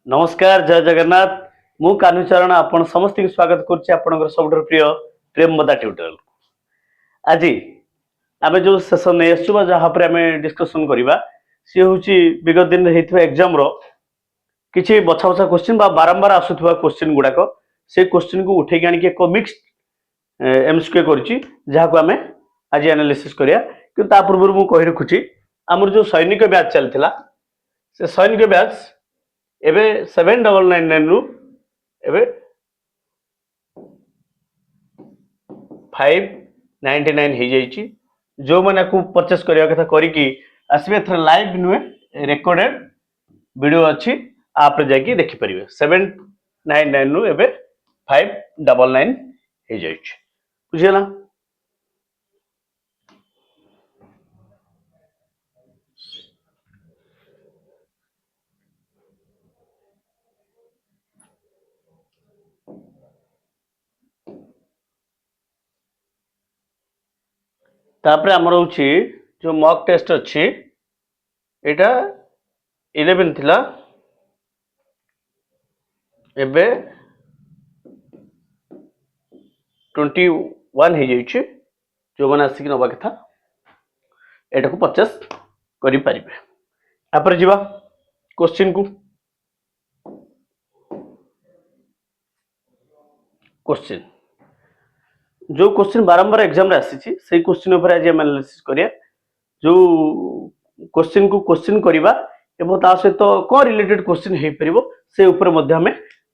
नमस्कार जय जगन्नाथ मु कान्हुचरण आपण समस्त स्वागत करछि आपनकर सबटर प्रिय प्रेम मदा ट्यूटोरियल आज आमे जो सेशन नै आछुबा जहा पर आमे डिस्कशन करिबा से होछि विगत दिन हेथिबा एग्जाम रो किछि बछा बछा क्वेश्चन बा बारंबार आसुथबा क्वेश्चन गुडाको से क्वेश्चन को उठै गानी के एक मिक्स एमसीक्यू करछि जहा को आमे आज एनालिसिस करिया कि ता पूर्व मु कहि रखुछि हमर जो सैनिक बैच चलथिला से सैनिक बैच एबे 7999 रु एबे 599 हो जाइछि जो माने को परचेस करिया कथा करी कि आसबे थर लाइव नुए रिकॉर्डेड वीडियो अछि आप रे जाकी देखि परिबे 799 रु एबे 599 हो जाइछि बुझियला। तापरे हमर होछि जो मॉक टेस्ट अछि एटा 11 थिला एबे 21 हो जाइछि जो माने आसिक नबा कथा एटा को परचेस करि परिबे। तापर जिबा क्वेश्चन को क्वेश्चन जो क्वेश्चन बारंबार एग्जाम रे आसी से क्वेश्चन ऊपर आज हम एनालिसिस करिया जो क्वेश्चन को क्वेश्चन करिबा एवं ता सहित को रिलेटेड क्वेश्चन हे परिबो से ऊपर मध्ये हम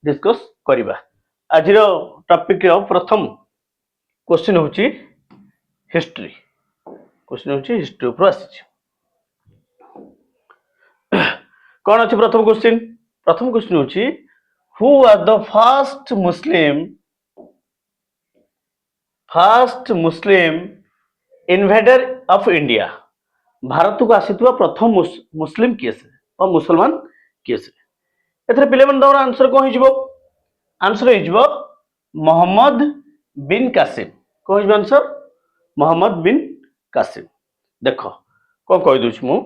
डिस्कस करिबा। आज रो टॉपिक रो प्रथम क्वेश्चन होची हिस्ट्री क्वेश्चन होची हिस्ट्री ऊपर आसी कोन अछि प्रथम क्वेश्चन होची who are the first Muslim invader of India Bharat को आसीतवा प्रथम मुस्लिम केस और मुसलमान केस एथरे पिले मन दौर आंसर को हिजबो आंसर हिजबो मोहम्मद बिन कासिम को हिजबो आंसर मोहम्मद बिन कासिम। देखो को कहि दोछ मु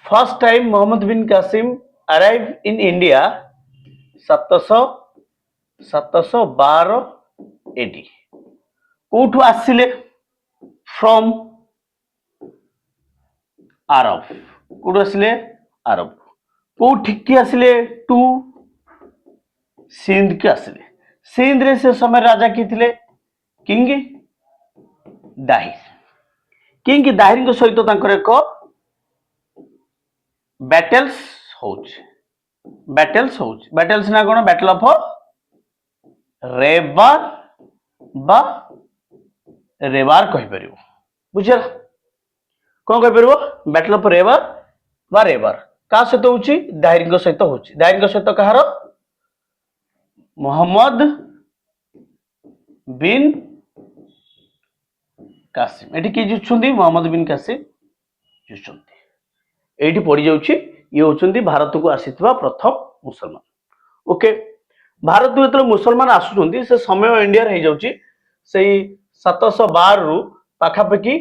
first time Muhammad bin Qasim arrive in India 712 AD कोठु आसिले फ्रॉम अरब कोठु आसिले अरब कोठिक आसिले टू सिंध के आसिले सिंध रे से समय राजा की थिले किंग दाहिर को सहित तांकर एक बैटल्स ना कोन बैटल ऑफ रेबार कहि परिबो बुझिया कोन कहि परिबो बैटल ऑफ रेबार का सहित होची दाहिर को सहित होची दाहिर को सहित कहार मोहम्मद बिन कासिम एठी के जुछुंदी मोहम्मद बिन कासिम जुछुंदी एठी पड़ी जाउची ये होचंदी भारत को आसीतवा प्रथम मुसलमान। ओके भारत को जतले मुसलमान आसुचंदी से समय इंडिया रे जाउची सेही 712 रु पाखापाखि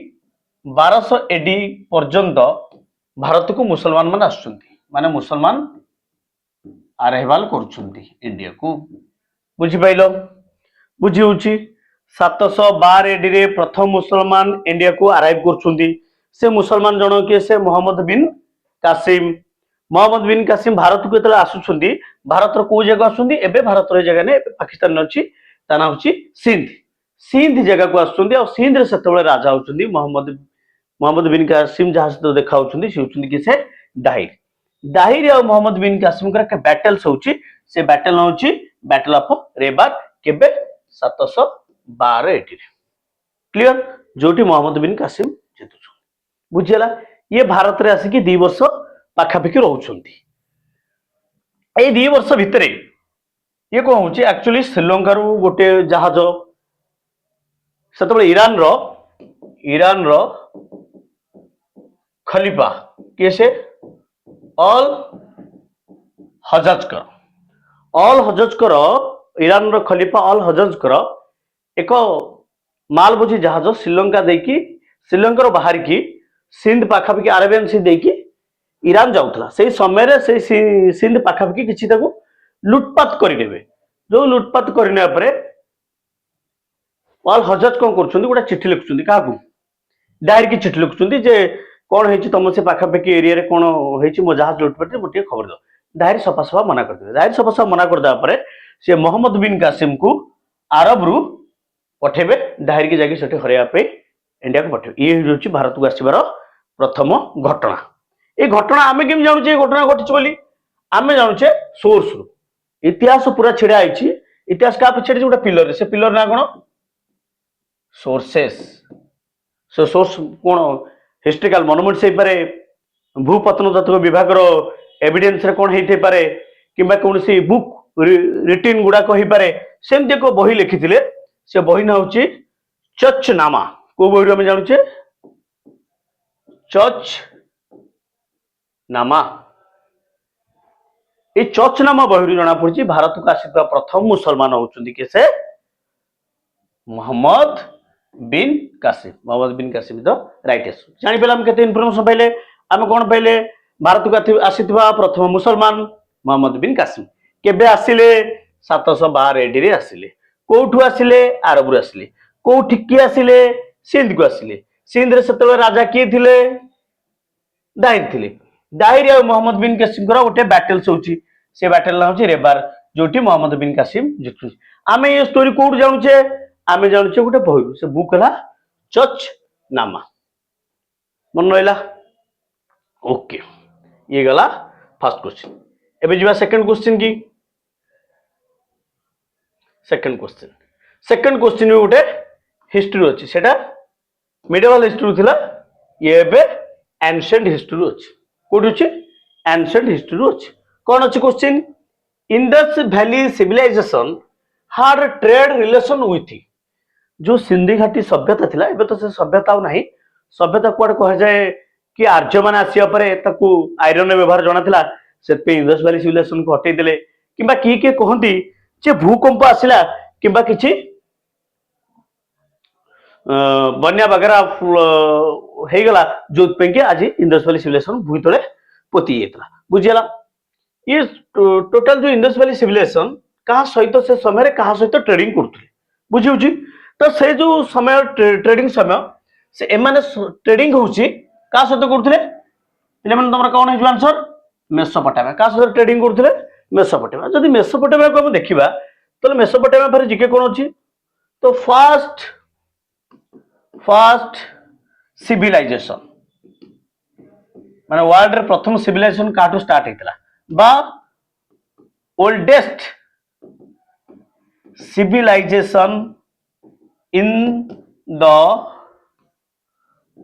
1200 एडी पर्यंत भारत को मुसलमान मान आसुचंदी माने मुसलमान आरेहवाल करूचंदी इंडिया को बुझी पाइलो बुझी होची 712 एडी रे प्रथम मुसलमान इंडिया को अराइव करूचंदी से मुसलमान जणो के से मोहम्मद बिन कासिम भारत को जतले आसुचंदी भारत रो को जगह आसुचंदी एबे भारत रो जगह ने पाकिस्तान अछि ताना होची सिंध जगह को आसुचंदी और सिंध रे सेतबेले राजा होचंदी मोहम्मद बिन कासिम जहां से देखा होचंदी से होचंदी कि से दाहिर और मोहम्मद बिन कासिम का बैटल्स होची से बैटल होची बैटल ऑफ रेबार केबे 712 eighty clear जोटी Mohammad bin Qasim जेतु बुझियला ये भारत रे आसी कि 2 वर्ष पाखापाखि रहउछंती ए 2 वर्ष भितरे ये को होची एक्चुअली श्रीलंका रो गोटे जहाज सेतबे ईरान रो खलीफा केसे अल हजजकर ईरान रो खलीफा अल हजजकर एक माल बोझी जहाज श्रीलंका देकी श्रीलंका रो बाहर की सिंध पाखापाखि अरेबियन सी देकी ईरान जाऊला से समय से सिंध पाखापाखि किसी लुटपात करदेवे जो लुटपात करने वाल हजरत कौन कर गोटे चिठी लिखुं क्या डायरी की चिठी लिखुं जे कौन है तुम से पाखापाखि एरिया कौन है मो जहाज लुटपाट गोटे खबर दो डायरी सफा सफा मना करदे डायरी सफा सफा मना करदे से मोहम्मद बिन कासिम को आरब रु पठेबे डायरी की जाके सेठी हरैया इंडिया को पठेबे ये हूँ भारत को आसबार प्रथम घटना ये घटना आम केम जानूचे घटना घटी बोली आम जानूचे सोर्स रु इतिहास पूरा छिड़ा है इतिहास क्या छेड़ी गोटे पिलर से पिलर ना कौन सोर्सेस से सोर्स कौन हिस्टोरिकल मोनुमेंट्स हो पारे भूपत्नतत्व विभाग एविडेंस रे कौन हो पारे कि कौन सी बुक रिटिन गुड़ाक हो पारे सेमती एक बही लिखी से बही ना हूँ चच नामा को बही आम जानूचे चच नामा ये चच नामा बही जना पड़ी भारत को आसी प्रथम मुसलमान होती किसे Mohammad bin Qasim the right जानी पे केते इनफॉरमेशन पाइले आम कौन पाइले भारत को आसी प्रथम मुसलमान मोहम्मद बिन कासिम केबे आसिले 712 एडी रे आसिले कोठू आसिले आरब रु आसिले कोठी की आसिले सिंध को आसिले सिंध रे सेतले राजा किए थिले दाहिर थिले दाहिर और मोहम्मद बिन कासिम गोटे बैटल्स होची से बैटल ना होची रेबार जोटी मोहम्मद बिन कासिम जितु आमे ये स्टोरी कोड जानूचे आमे जानूचे गोटे बही से बुक है चच नामा मन रहा ओके ये गला फर्स्ट क्वेश्चन एबे जीवा सेकंड क्वेश्चन की सेकंड क्वेश्चन में गोटे हिस्ट्री अच्छी सेटा मिडिवल हिस्ट्री थिला ये एबे एंशिएंट हिस्ट्री अच्छी कोड अच्छी एंशिएंट हिस्ट्री अच्छी कौन अच्छी question Indus valley civilisation had trade relation with जो सिंधी घाटी सभ्यता थिला एबे तो से सभ्यता नहीं सभ्यता कुआडे कह जाए कि आर्य मान आसिया परे ताकू आयरन व्यवहार जଣା थिला से पे इंडस वैली सिविलाइजेशन को हटै देले किबा की कहंती जे भूकंप आसिला किबा किछि बन्या वगैरह हे गला जो पे के आज इंडस वैली सिविलाइजेशन भूई तळे पोती जेतला बुझियला ये टोटल जो इंडस वैली सिविलाइजेशन कहा सहित से समय कहा सहित ट्रेडिंग करथले बुझिउछि तो से जो समय ट्रेडिंग समय से एमाने ट्रेडिंग होउछि का सहित करथले पिले मन तमरा कोन है आंसर मेसोपोटामिया का सहित ट्रेडिंग करथले मेसोपोटामिया जदि मेसोपोटामिया को हम देखिबा तो मेसोपोटामिया पर जिके कोन अछि तो फर्स्ट सिविलाइजेशन माने वर्ल्ड रे प्रथम सिविलाइजेशन काटू स्टार्ट हेतला बा oldest civilisation in the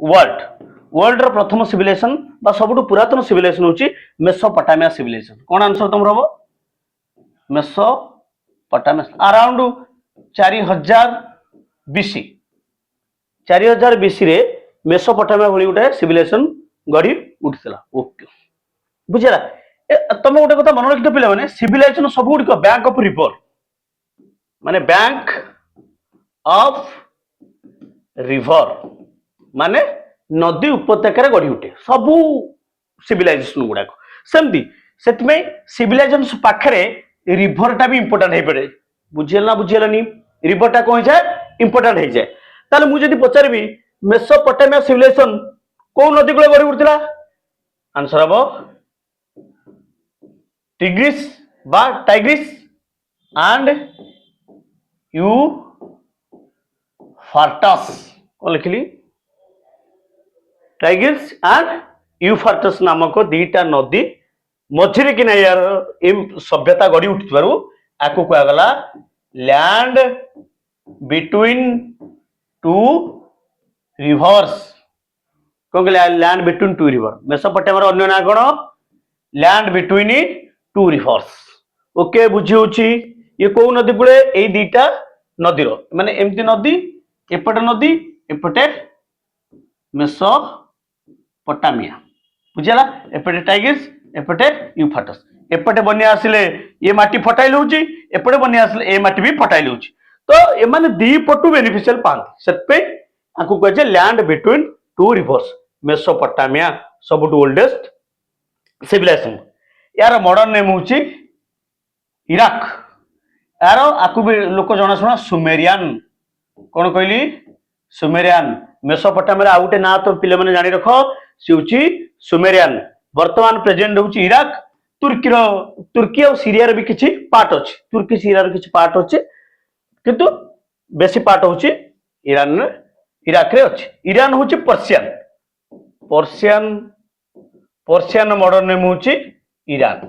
world रो प्रथम सिविलाइजेशन बा सबुठु पुरातन सिविलाइजेशन होची मेसोपोटामिया सिविलाइजेशन कोन आंसर तुम रहबो मेसोपोटामिया अराउंड 4000 बीसी 4000 बीसी रे मेसोपोटामिया भली गोटे सिविलाइजेशन गढ़ी उठितला ओके बुझिला तुम गोटे कथा मन रखिथ पिला माने सिविलाइजेशन सब गुडी बैंक ऑफ रिवर माने बैंक ऑफ रिवर माने नदी उपत्यका गढ़ी उठे सबू सिविलाइजेशन गुड़ाक सेमती से सिविलाइजेशन पाखे रिभरटा भी इंपोर्टाट हो पड़े बुझेलानी रिभरटा कौन जाए इंपोर्टाट हो जाए ताले मुझे पचारि मेसोपोटामिया सिविलाइजेशन कौ नदी कूल गढ़ी उठा आंसर हम टिग्रिस बा टाइग्रिस एंड यूफ्राटस कौन लिखिली टाइग्रिस एंड यूफ्राटस नामक दीटा नदी मझिरे कि यार सभ्यता गढ़ी उठिबारु आको कहगला लैंड बिटवीन टू रिवर्स कौन कहले land between to river Mesopotamia अन्य ना कौन land between two reverse okay बुझी होची ये कौ नदी कूले ये दीटा नदीर माने एमती नदी एपटे नदी एपटे मेसोपोटामिया बुझला एपटे टाइग्रिस एपटे यूफ्राटस एपटे बन्या आसिले ये माटी फटाइल होची एपटे बन्या आसिले ये माटी भी फटाइल होची तो ए माने दी पटु बेनिफिशियल पांती सेतपे आकु कहजे land between two rivers Mesopotamia सबुट ओल्डेस्ट सिविलाइजेशन यार मॉडर्न नेम हूँ इराक यार आपको भी लोक जनाशुना सुमेरियान कौन कहली सुमेरियान मेसोपोटामिया आउ गोटे ना तो पिले मैंने जानी रख सी हूँ सुमेरियान वर्तमान प्रेजेंट हूँ इराक तुर्की और सीरिया भी किसी पार्ट अच्छी तुर्की सीरिया किसी पार्ट अच्छे किंतु बेसी पार्ट हूँ ईरान इराक रे अच्छी ईरान हूँ पर्सियान पर्सियान पर्सियान मॉडर्न नेम हूँ ईरान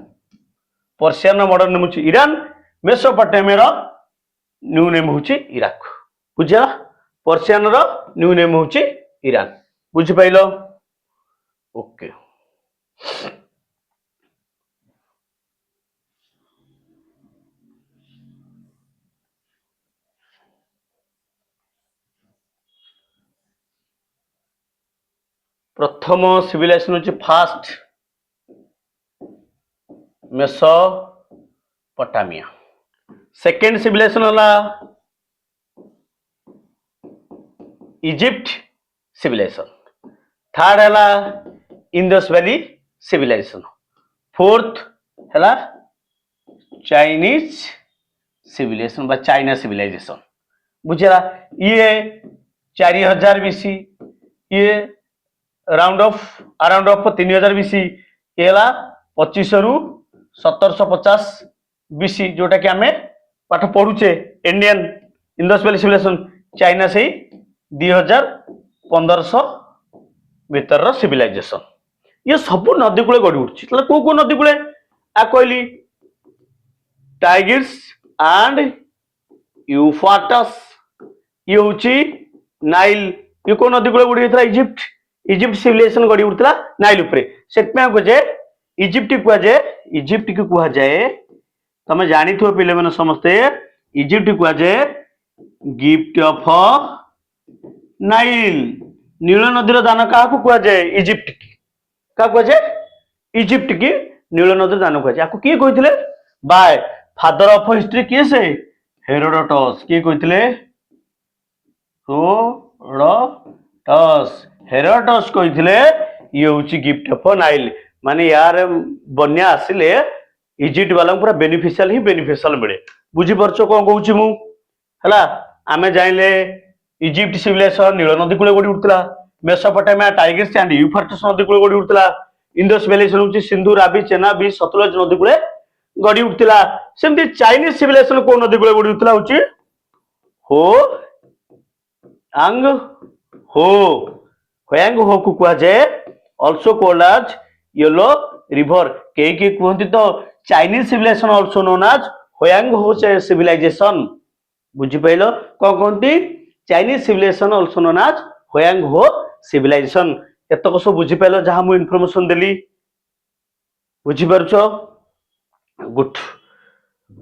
पर्सियान मॉडर्न नेम हूँ ईरान मेसोपोटामिया न्यू नेम हूँ इराक बुझा पर्सियान न्यू नेम हूँ ईरान बुझिपाइल ओके प्रथम सिविलाइजेशन हूँ फास्ट मेसोपोटामिया सेकेंड सिविलाइजेशन होला इजिप्ट सिविलाइजेशन थर्ड है इंडस वैली सिविलाइजेशन फोर्थ है चाइनीज सिविलाइजेशन बा चाइना सिविलाइजेशन बुझेगा ये 4000 बीसी ये अराउंड ऑफ 3000 बीसी ये 2500 रु 1750 बीसी जोटा कि आम पाठ पढ़ुचे Indian Indus valley civilisation China से 2500 भीतर सिविलाइजेशन ये सब नदी कूले गढ़ी उठी कौ नदी कूले आ कहली टाइग्रिस एंड यूफ्रेटिस ये हूँ नाइल ये कौ नदी कूले गढ़ी होता इजिप्ट इजिप्ट सिविलाइजेशन गढ़ी उठा नाइल उपरे से कहुए इजिप्ट कहुए इजिप्ट की कहुए तुम जानी पे मैंने समस्ते इजिप्ट कहुए गिफ्ट ऑफ नाइल नील नदीर दान क्या कहुए इजिप्ट की क्या कहुए इजिप्ट की नील नदीर दान कहुए किए कहते बाय फादर ऑफ हिस्ट्री किए से हेरोडोटस किए कहते हेरोडोटस कहते ये हूँ गिफ्ट ऑफ नाइल माने यार बन्या आसिले इजिप्ट वाला पूरा बेनिफिशियल ही बेनिफिशियल मिले बुझीपार कौन कहूँ मुझे आम जाइले इजिप्ट सिविलाइजेशन नील नदी कूले गढ़ी उठा मेसोपोटामिया टाइग्रिस एंड यूफ्रेटिस नदी कूले गढ़ी उठा इंडस वैली हूँ सिंधु रावी चेनाब सतलज नदी कूले गढ़ी उठा सेमती चाइनीज सिविलाइजेशन कौ नदी कूले गढ़ी उठा हूँ हो आंग हो होयांग हो को कहुए also called as yellow river कई कहते तो Chinese civilisation also known as Hwang Ho civilisation बुझिपाइल कौन कहते Chinese civilisation also known as Hwang Ho civilisation एतक सब बुझिपाइल जहाँ मुझे इनफॉरमेशन देली बुझिपार good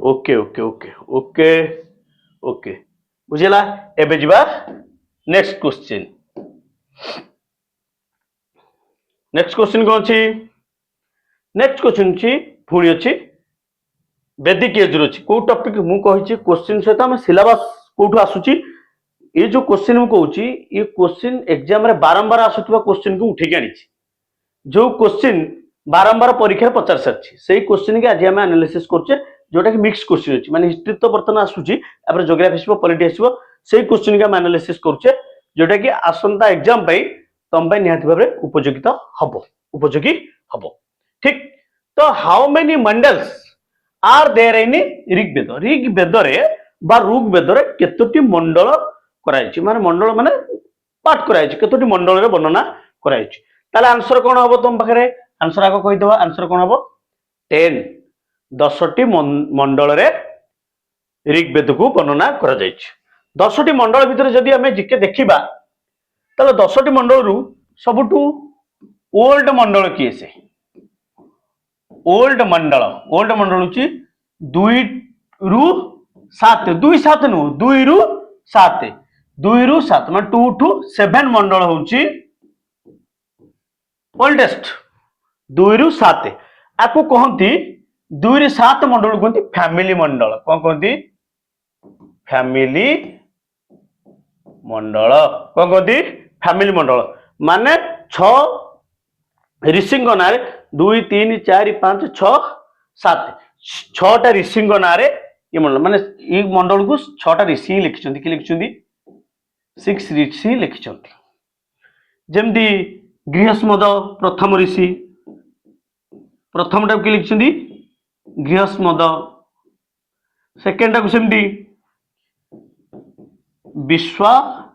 okay okay okay okay okay बुझेला एबे जिबा नेक्स्ट क्वेश्चन नेक्स्ट क्वेश्चन कौन अच्छी नेक्स्ट क्वेश्चन पुणी अच्छी वैदिक एज रही कौ टॉपिक मुझे क्वेश्चन सहित आम सिलेबस कौटू आसूची ये जो क्वेश्चन मुझे कहूँ ये क्वेश्चन एग्जाम रे बारंबार आसुवा क्वेश्चन को उठे आनी जो क्वेश्चन बारंबार परीक्षा पचार सारी से क्वेश्चन की आज आम एनालिसिस करचे जोटा कि मिक्स क्वेश्चन अच्छी माने हिस्ट्री तो बर्तमान आसूची जोग्राफी आसो पॉलिटी आसो से क्वेश्चन की आम एनालिसिस करचे जोटा कि आसंता एग्जाम तुम निहाती भाव उपयोगिता हम उपयोगी हम ठीक तो how many mandals are there in Rigveda Rigveda बा ऋग्वेद केतोटी मंडल कराई माने मंडल माने पाठ कराई केतोटी मंडल रे वर्णना कराई ताले आंसर कोन हबो तुम पाखरे आंसर आको कहि दबा आंसर कोन हबो 10 10टी मंडल रे ऋग्वेद को वर्णना करा जाय 10टी मंडल भितर जदि हमें जिके देखिबा ताले 10टी मंडल रु सबुठू ओल्ड मंडल किए से ओल्ड मंडल होची 2 रु 7 2 7 नु 2 रु 7 2 रु 7 माने 2 टू 7 मंडल होची ओल्डेस्ट 2 रु 7 आपको कहती 2 रु 7 मंडल कहती फैमिली मंडल कौन कहती फैमिली मंडल कौन कहती फैमिली मंडल माने 6 ऋषि ना 2 3 4 5 6 7 6टा ऋषि ना ये मंडल माने ये मंडल को 6टा ऋषि लिखिछंती कि लिखिछंती 6 ऋषि लिखिछंती जेमती गृहस्मद प्रथम ऋषि प्रथम टा कि लिखिछंती गृहस्मद सेकेंड टा को सेमती विश्वामित्र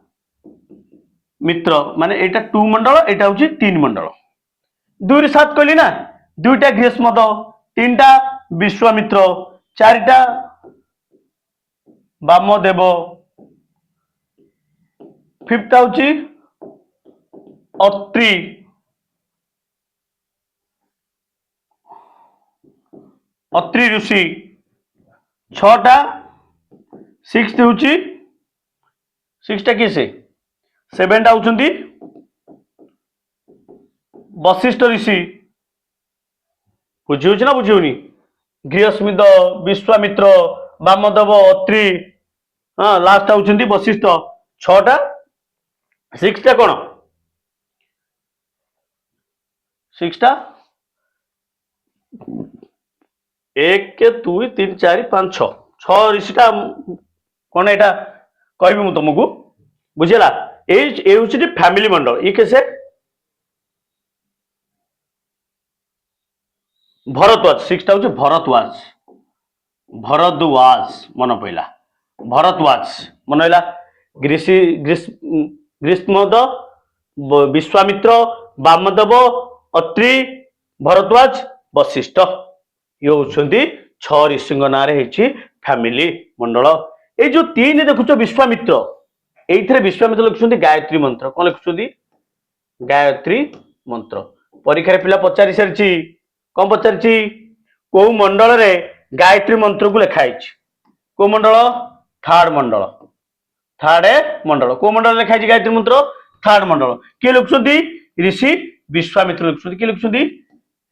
माने एटा 2 मंडल एटा होची 3 मंडल 2 रे 7 कहली ना 2टा गृहस्मद 3टा विश्वामित्र 4टा वामदेव 5th होची अत्रि अत्रि ऋषि 6टा 6th होची 6टा किसे 7टा होचंती वशिष्ठ ऋषि बुझी होची ना बुझी होनी गृहस्मिद विश्वामित्र वामदेव अत्रि हाँ लास्ट होचंती वशिष्ठ 6टा 6टा कोन 6टा 1 2 3 4 5 6 6 ऋषिटा कौन एटा कहबी मु तुमको बुझेला ए होची फैमिली मंडल ये कैसे भरद्वाज 6टा होची भरद्वाज मन पइला भरद्वाज मन हइला ग्रीष्मद विश्वामित्र वामदेव अत्रि भरद्वाज वशिष्ठ ये होचंती 6 ऋषि ना फैमिली मंडल ये जो 3 देखुच विश्वामित्र ये विश्वामित्र लिखुंट गायत्री मंत्र कौन लिखुंट गायत्री मंत्र परीक्षा पिला पचारि सारी कौन पचारि कौ मंडल रे गायत्री मंत्र को लिखाई कौ मंडल थर्ड मंडल कौ मंडल लिखाई गायत्री मंत्र थर्ड मंडल किए लिखुंट ऋषि विश्वामित्र लिखुंट किए लिखुंट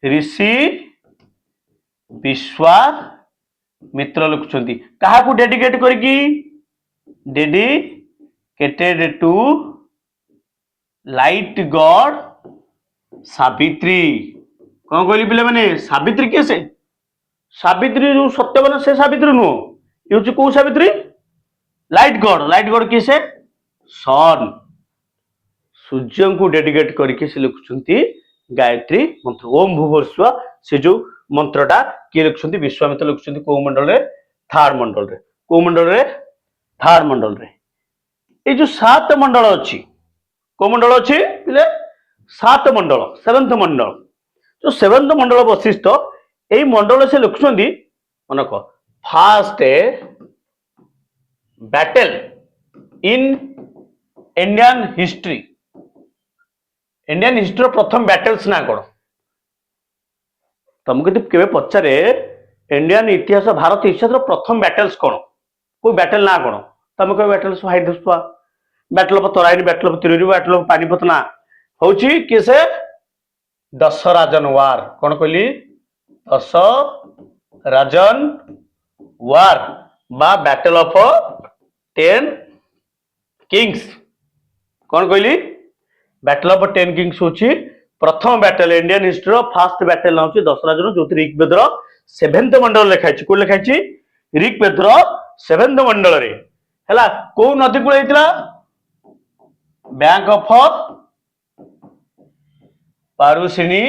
ऋषि विश्वामित्र लिखुंट क्या डेडिकेट करके dedicated to light god Savitri कौन कहली पिले मैंने सावित्री किए से सावित्री जो सत्यवान से सावित्री नुह ये हूँ कौ सावित्री लाइट गॉड किए से सन सूर्य को डेडिकेट करके से लिखुंट गायत्री मंत्र ओम भूर्भुवः से जो मंत्रटा किए लिखुंट विश्वामित्र लिखुंट कौ मंडल रे थर्ड मंडल रे कौ मंडल रे थर्ड मंडल रे ये जो 7 मंडल अच्छी कौ मंडल अच्छी पिले 7 मंडल 7th मंडल जो 7th मंडल वशिष्ठ यही मंडल से लिखुंट मन को fast battle in Indian history प्रथम बैटल्स ना कौन तुमको केवे पचारे इंडियन इतिहास भारत इतिहास प्रथम बैटल्स कौन कोई बैटल ना कौन तुम कह battles battle of Tarain battle of त्रिरी बैटल ऑफ पानीपत ना हूँ किए से दशराजन वार कौन कहली दशराजन वार बा बैटल ऑफ 10 किंग्स कौन कहली बैटल ऑफ 10 किंग्स होची प्रथम battle Indian history fast battle ना दशराजन जो ऋग्वेदर 7th मंडल लिखाई को लिखाई ऋग्वेदर 7th मंडल रे हैला को नदी कूल होता बैंक ऑफ पारुसिनी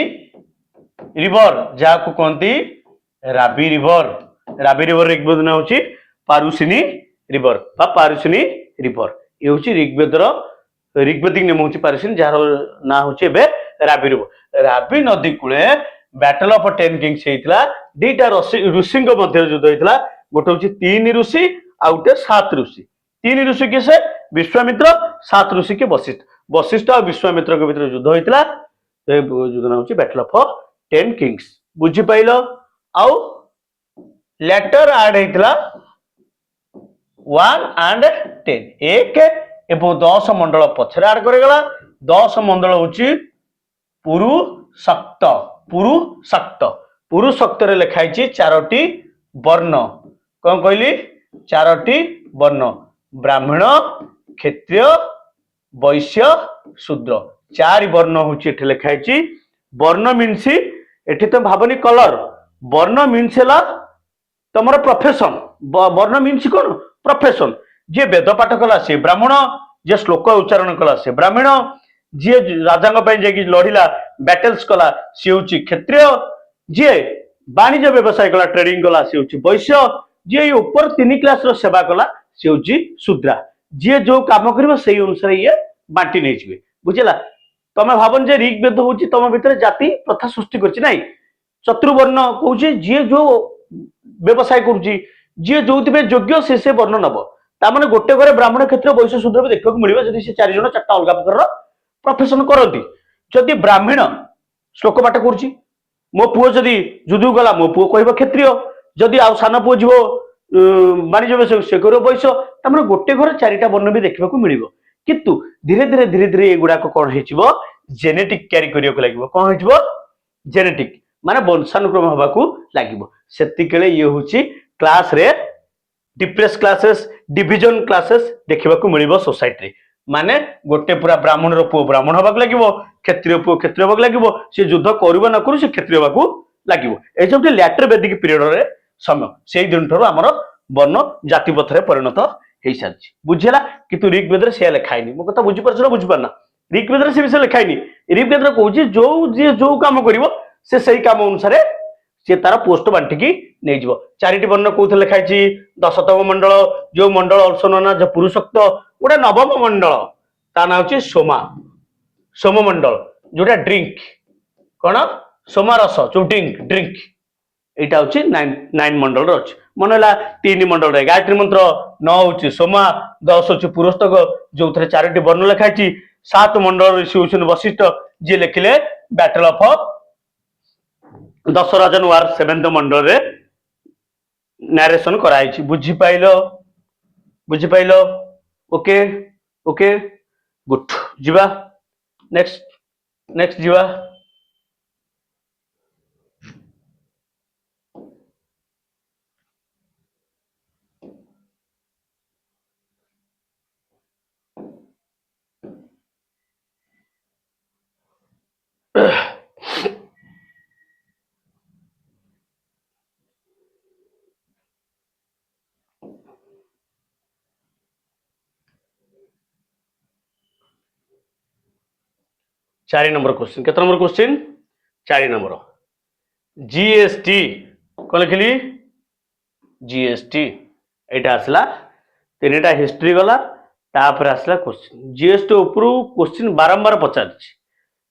रिवर जहाँ को कहती राबी रिवर ऋग्वेद ना हूँ पारुसिनी रिवर बा पारुसिनी रिवर ये हूँ ऋग्वेदिक नेम हूँ पारुसिनी जार ना हूँ राबी रिवर राबी नदी कूले बैटल ऑफ 10 किंग्स होता 2टा ऋषि मध्य युद्ध होता गोटे हूँ 3 ऋषि आ गोटे 7 ऋषि 3 ऋषि किए से विश्वामित्र 7 ऋषि के वशिष्ठ और विश्वामित्र के भीतर युद्ध होता युद्ध ना हूँ बैटल ऑफ 10 किंग्स बुझी पाइल आउ लेटर ऐड होता 1 and 10 1 एवं 10 मंडल पछरे ऐड करगला 10 मंडल हूँ पुरुषक्त रे लिखाई 4टी वर्ण कौन कहली 4टी वर्ण ब्राह्मण क्षत्रिय वैश्य शूद्र 4 वर्ण हूँ लिखाई वर्ण मीन्स एठी तुम भावनी कलर वर्ण मीन्स है तुम प्रोफेशन वर्ण मीन्स कौन प्रोफेशन जी वेद पाठ कला सी ब्राह्मण जी श्लोक उच्चारण कला सी ब्राह्मण जी राजा लड़िला बैटल्स कला सी हूँ क्षत्रिय जी वाणिज्य व्यवसाय कला ट्रेडिंग कला सी हूँ वैश्य जी ऊपर 3 क्लास सेवा कला सी हूँ शूद्रा जी जो काम कर से अनुसार ये बांटी नहीं बुझेगा तमें भावन जे ऋग्वेद हूँ तुम भितर जाति प्रथा सृष्टि कर चतुर्वर्ण कौच जी जो व्यवसाय करुच्ची जी जो योग्य से वर्ण नब ताने गोटे घरे ब्राह्मण क्षेत्र वैश्य शूद्र भी देखा मिले जब से 4 जन 4टा अलग प्रकार प्रोफेशन करती जदि ब्राह्मण श्लोक पाठ करुच्ची मो पुओ जदि जुदू गला मो पुओ कह क्षत्रिय जदि आउ सान पुओ जीव वाणिज्य व्यवसाय से कर वैश्य ताने गोटे घर 4टा वर्ण भी देखा मिले किंतु धीरे धीरे धीरे धीरे एगुड़ाक कौन हो जेनेटिक क्यारी करने लगे कौन हो जेनेटिक माने वंशानुक्रम हवाकू लागिबो सेतिकेले ये होची क्लास रे डिप्रेस क्लासेस डिविजन क्लासेस देखिबाकू मिलिबो सोसाइटी माने गोटे पूरा ब्राह्मण रो पुओ ब्राह्मण हवाकू लागिबो क्षत्रिय पुओ क्षत्रिय हवाकू लागिबो से युद्ध करबो न करू से क्षत्रिय हवाकू लागिबो ए जे लैटर वैदिक पीरियड रे समय सेही दिन ठरो हमर वर्ण जाति पथरे परिणत हेई सारछि बुझिला किंतु ऋग्वेद रे से लिखाइनी मो कथा बुझि परछलो बुझि परना ऋग्वेद रे से विषय लिखाइनी ऋग्वेद रे कहूची जो काम करिवो से सही काम अनुसार सी तार पोस्ट बांटिकी नहीं जीव 4टी वर्ण कौन लिखाई 10तम मंडल जो मंडल अर्सना जो पुरुषोक्त गोटे 9म मंडल ता ना हूँ सोमा सोम मंडल जोटा ड्रिंक कौन सोमा रस जो ड्रिंक यहाँ हूँ 9 मंडल अच्छे मन है 3 मंडल गायत्री मंत्र 9 हूँ सोमा 10 हूँ पुरुषोत्तक जो 4टी वर्ण लिखाई 7 मंडल ऋषि हूँ Vashishtha ji लिखिले battle of दशराजन war 7th मंडल रे नरेशन कराई बुझी पाइल ओके ओके गुड जीवा नेक्स्ट जीवा चारि नंबर क्वेश्चन केते नंबर क्वेश्चन 4 नंबर जीएसटी कौन लिखिली जीएसटी एटा आसला 3टा हिस्ट्री गला तापर आसला क्वेश्चन जीएसटी ऊपर क्वेश्चन बारंबार पचार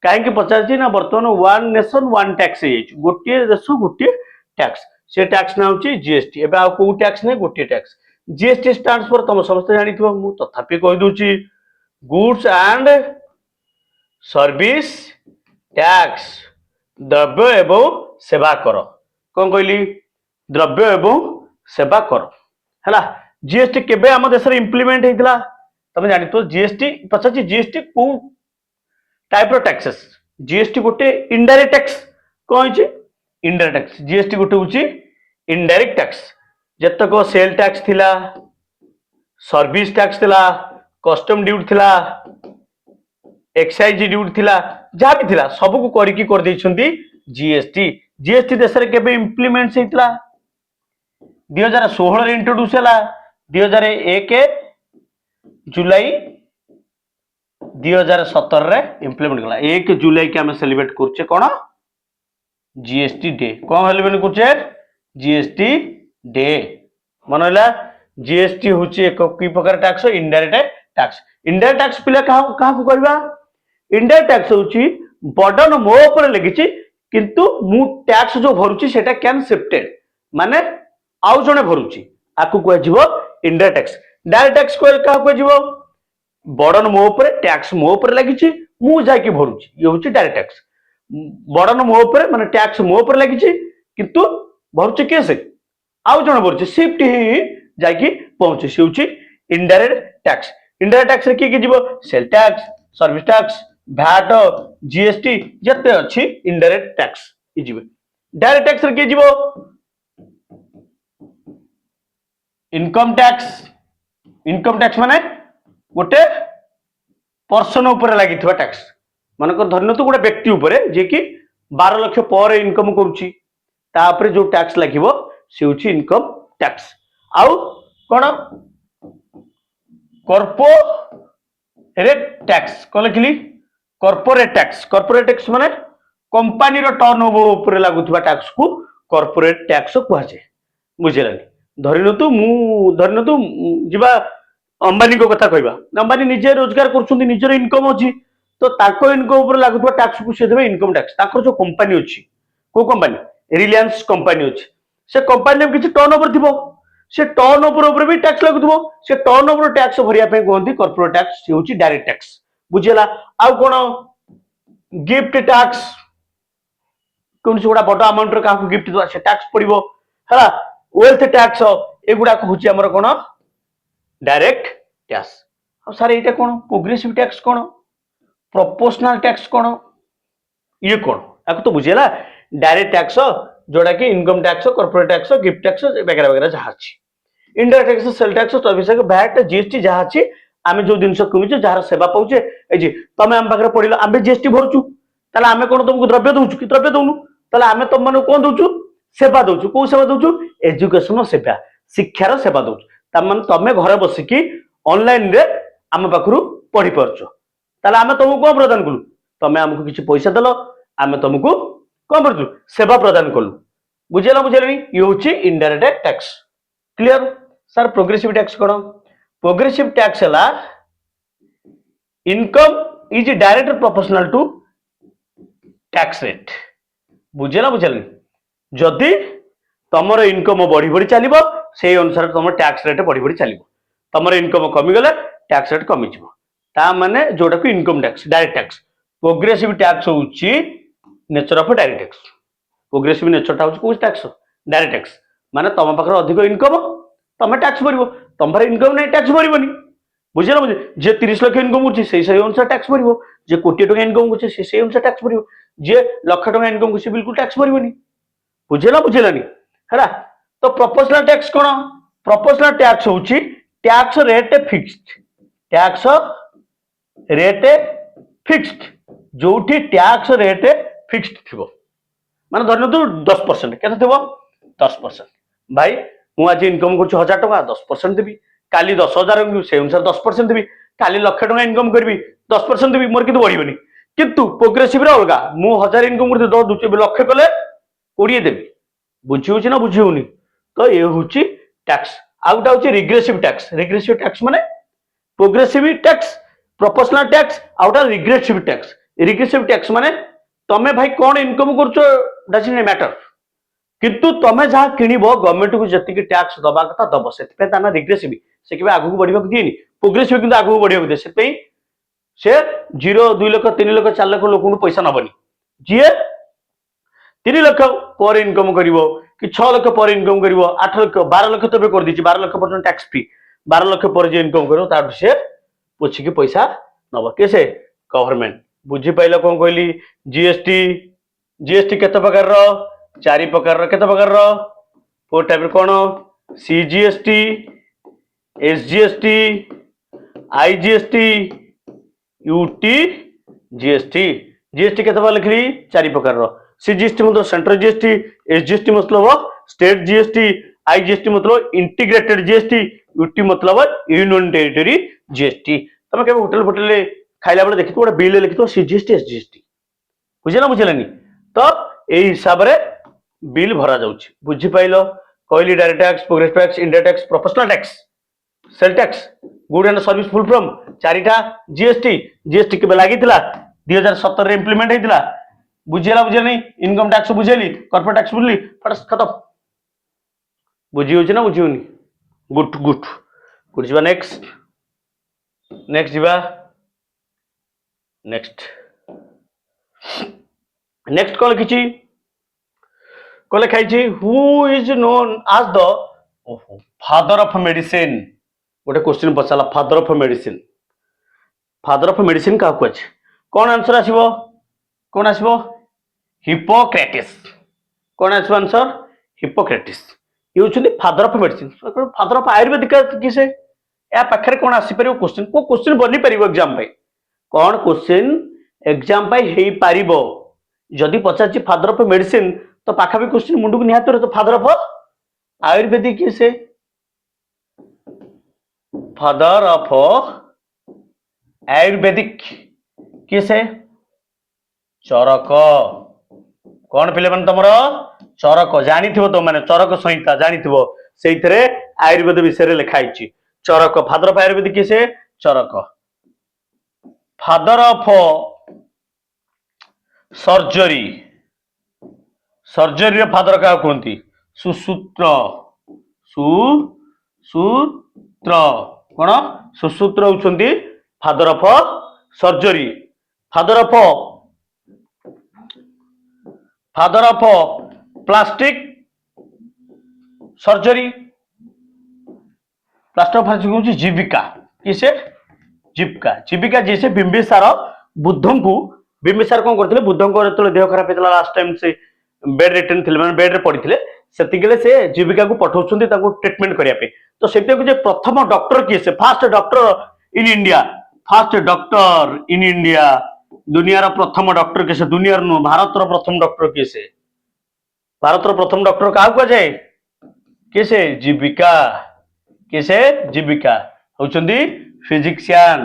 कहीं पचार ना बर्तमान 1 नेशन 1 टैक्स गोटे देश गोटे टैक्स से टैक्स ना हूँ जीएसटी एवं आ कौ टैक्स नहीं गोटे टैक्स जीएसटी स्टैंड्स फॉर तुम समस्त जानी तथापि कहीदे गुड्स एंड सर्विस टैक्स द्रव्य एवं सेवा कर कौन कहली द्रव्य एवं सेवा कर है जीएसटी केबे आम देश इम्प्लीमेंट होता तुम जानी जीएसटी पचार जीएसटी कौ टाइप टैक्सेस जीएसटी गोटे इनडायरेक्ट टैक्स कौन इनडायरेक्ट टैक्स जीएसटी गोटे हूँ इनडायरेक्ट टैक्स जतक सेल टैक्स थिला सर्विस टैक्स थिला कस्टम ड्यूटी थिला एक्साइज ड्यूटी थिला जहाँ भी थिला सबको करके कर देइछंती जीएसटी जीएसटी देश रे केबे इम्प्लीमेंट होइतला 2016 रे इंट्रोड्यूस हैला 2001 जुलाई 2017 रे इम्प्लीमेंट कला 1 जुलाई के हमें सेलिब्रेट करछे कोन जीएसटी डे कौन सेलिब्रेट करछे जीएसटी डे मन होला जीएसटी होची एक की प्रकार टैक्स इनडायरेक्ट टैक्स पिला कहा को करबा इनडायरेक्ट टैक्स होची बर्डन मो ऊपर लगिची किंतु मु टैक्स जो भरुची सेटा कैन शिफ्टेड माने आउ जने भरुची आकु को जीवो इनडायरेक्ट टैक्स डायरेक्ट टैक्स को कहा को जीवो बर्डन मो ऊपर टैक्स मो ऊपर लगिची मु जाकी भरुची ये होची डायरेक्ट टैक्स बर्डन मो ऊपर माने टैक्स मो ऊपर लगिची किंतु भरुची केसे आउ जने भरुची शिफ्ट ही जाकी पहुंचे से होची इनडायरेक्ट टैक्स रे की जीवो सेल टैक्स सर्विस टैक्स भैट जीएसटी जते अच्छी इनडायरेक्ट टैक्स जीवे डायरेक्ट टैक्स रे की जीवो इनकम टैक्स माने गोटे पर्सन ऊपर लगी टैक्स मानक धरन तो गोटे व्यक्ति ऊपर जे कि 12 लक्ष पर इनकम करूची तापर जो टैक्स लागिवो से होची इनकम टैक्स। आउ कोन कॉर्पोरेट टैक्स कोन लिखली कॉर्पोरेट टैक्स माने कंपनी रो टर्नओवर ऊपर लागुथिबा टैक्स को कॉर्पोरेट टैक्स कहजे बुझिलानी। धरिनतु जिबा अंबानी को कथा कहबा अंबानी निजे रोजगार करछुंदी निजर इनकम अछि तो ताको इनकम ऊपर लागुथिबा टैक्स को से देबे इनकम टैक्स। ताकर जो कंपनी अछि को कंपनी रिलायंस कंपनी अछि से कंपनी में किछि टर्नओवर थिबो से टर्नओवर ऊपर भी टैक्स लागुथिबो से टर्नओवर टैक्स भरिया पे कहंती कॉर्पोरेट टैक्स से होछि डायरेक्ट टैक्स बुझिला। आ कोन गिफ्ट टैक्स कौन से गुड़ा बड़ अमाउंट का गिफ्ट दवा से टैक्स पड़िबो हला। वेल्थ टैक्स एगुडा होछि हमर कोन डायरेक्ट टैक्स। आ सर एटा कोन प्रोग्रेसिव टैक्स कोन प्रोपोर्शनल टैक्स कोन ये कोन आको तो बुझिला। डायरेक्ट टैक्स जोड़ा कि income tax corporate tax gift tax वगैरह वगैरह जहा अछि। Indirect tax sale tax service VAT GST जहा अछि आमे जो जिंस किनुचे जहार सेवा पाउचे ए जी तमे हम पाखरे पडिलो आमे जीएसटी भरचु ताले आमे कोन तुमको द्रव्य दउछु कि द्रव्य दउनु ताले आमे तुम माने कोन दउछु सेवा दउछु को सेवा दउछु एजुकेशन सेवा शिक्षार सेवा दउछु तमन तमे घरे बसिकी ऑनलाइन रे आमे पाखरु पढि परछो ताले आमे तुमको को प्रदान कलु तमे हमको किछि पैसा देलो आमे तुमको कोन परछु सेवा प्रदान कलु बुझेला बुझेलनी ये होछि indirect tax clear. Sir progressive tax कोन प्रोग्रेसिव टैक्स हला income is direct proportional to tax rate बुझेला बुझेलनी। जदि तमर इनकम बढ़ी बढ़ी चलिबो से अनुसार तमर टैक्स रेट बढ़ी बढ़ी चलिबो तमर इनकम कमी गले टैक्स रेट कमी जिवो ता माने जोटा को income tax direct tax. Progressive tax होछि nature of direct tax progressive nature ता होछि कोन टैक्स डायरेक्ट टैक्स माने तम पाखर अधिक इनकम तमे टैक्स भरिबो तम पर इनकम नै टैक्स भरिबोनी बुझिला बुझे जे 30 लाख इनकम करछि सेही अनुसार टैक्स भरिबो जे कोटी टका इनकम करछि सेही अनुसार टैक्स भरिबो जे लाख टका इनकम करछि बिल्कुल टैक्स भरिबोनी बुझिला बुझिलानी हैला। तो प्रोपोर्शनल टैक्स कोन प्रोपोर्शनल टैक्स होछि टैक्स रेट फिक्स्ड जोठी टैक्स रेट फिक्स्ड थिबो माने धरन तू 10% केते थिबो 10% भाई मु आज इनकम करछु 1000 टका 10% देबी काली 10000 से अनुसार 10% देबी काली लाख टका इनकम करबी 10% देबी मोर किंतु बढ़िबनी किंतु प्रोग्रेसिव रे अलगा मु 1000 इनकम करते 10 दुचे लाख कले 20 देबी बुझिउछि ना बुझिउनी। तो ये होछि टैक्स आउटा होछि रिग्रेसिव टैक्स माने progressive tax proportional tax outta regressive tax माने तमे भाई कोन इनकम करछो डजंट मैटर किंतु तमे जहा किनिबो गवर्नमेंट को जति की टैक्स दबा कथा दबो सेति पे ताना रिग्रेसिव से केबे आगु बढ़िबा दिएनी प्रोग्रेसिव किंतु आगु बढ़िबा दे सेति से 0 2 लाख 3 लाख 4 लाख लोकनु पैसा नबनी जे 3 लाख पर इनकम करिवो कि 6 लाख पर इनकम करिवो 8 लाख 12 लाख तबे कर दिछि 12 लाख पर्यंत टैक्स फ्री 12 लाख पर जे इनकम करिवो तार से पुछि के पैसा नबो केसे गवर्नमेंट बुझी पाइलो कोन कहली जीएसटी केते प्रकार रो 4 प्रकार रो केते प्रकार रो 4 टाइप कोन CGST SGST IGST UT GST केते बार लिखली 4 प्रकार रो सीजीएसटी मतलब सेंट्रल जीएसटी एसजीएसटी मतलब स्टेट जीएसटी आईजीएसटी मतलब इंटीग्रेटेड जीएसटी यूटी मतलब यूनियन टेरिटरी जीएसटी। तमे के होटल खाइला बेले देखि तो बिल लिखि तो सीजीएसटी एसजीएसटी बुझिला बुझिलानी। तो एई हिसाब रे बिल भरा जाउछि बुझि पाइलो कहली direct tax progressive tax indirect tax proportional tax sale tax good and service full form चारिटा जीएसटी के लागितिला 2017 रे इंप्लीमेंट हेतिला बुझिला बुझिलानी। इनकम टैक्स बुझेली कॉर्पोरेट टैक्स बुझली फटस खत्म बुझी होछि ना बुझिउनी गुड गुड गुड जिबा नेक्स्ट जिबा नेक्स्ट कॉल किछि कॉल खाइछि who is known as the father of medicine गोटे क्वेश्चन पचाला फादर ऑफ मेडिसिन का कुछ कौन आंसर आसीबो हिपोक्रेटिस कौन आसीबो आंसर हिपोक्रेटिस ये होछन father of medicine father of Ayurvedic किसे या पाखरे कौन आसी परिबो क्वेश्चन बनी परिबो एग्जाम पे कौन क्वेश्चन एग्जाम पे हेई पारिबो जदि पचार फादर ऑफ मेडिसिन तो पाखापी क्वेश्चन मुंड को निहात तो फादर ऑफ आयुर्वेदिक किए से फादर ऑफ आयुर्वेदिक किए से चरक कौन पिले मन तुम चरक जानी तो मैंने चरक संहिता जानी से आयुर्वेद विषय लिखाई चरक फादर ऑफ आयुर्वेदिक किए से चरक father of surgery surgery father क्या कहते सुसूत्र सुसूत्र कौन सुसूत्र होती father of surgery father of plastic surgery plaster of surgery जीविका किसे जीविका जीविका जैसे बिंबिसार बुद्ध को बिंबिसार कौन करते बुद्ध को देह खराब होता लास्ट टाइम से बेड रिटर्न थे मैंने बेड पड़ते से जीविका को पठाउछन्ती ताको ट्रीटमेंट करने तो से प्रथम डॉक्टर किए से fast doctor in India fast doctor in India दुनिया प्रथम डॉक्टर किसे दुनिया नु भारत प्रथम डॉक्टर किसे भारत प्रथम डॉक्टर क्या कहुए किसे जीविका किसे जीविका होउछन्ती फिजिशियन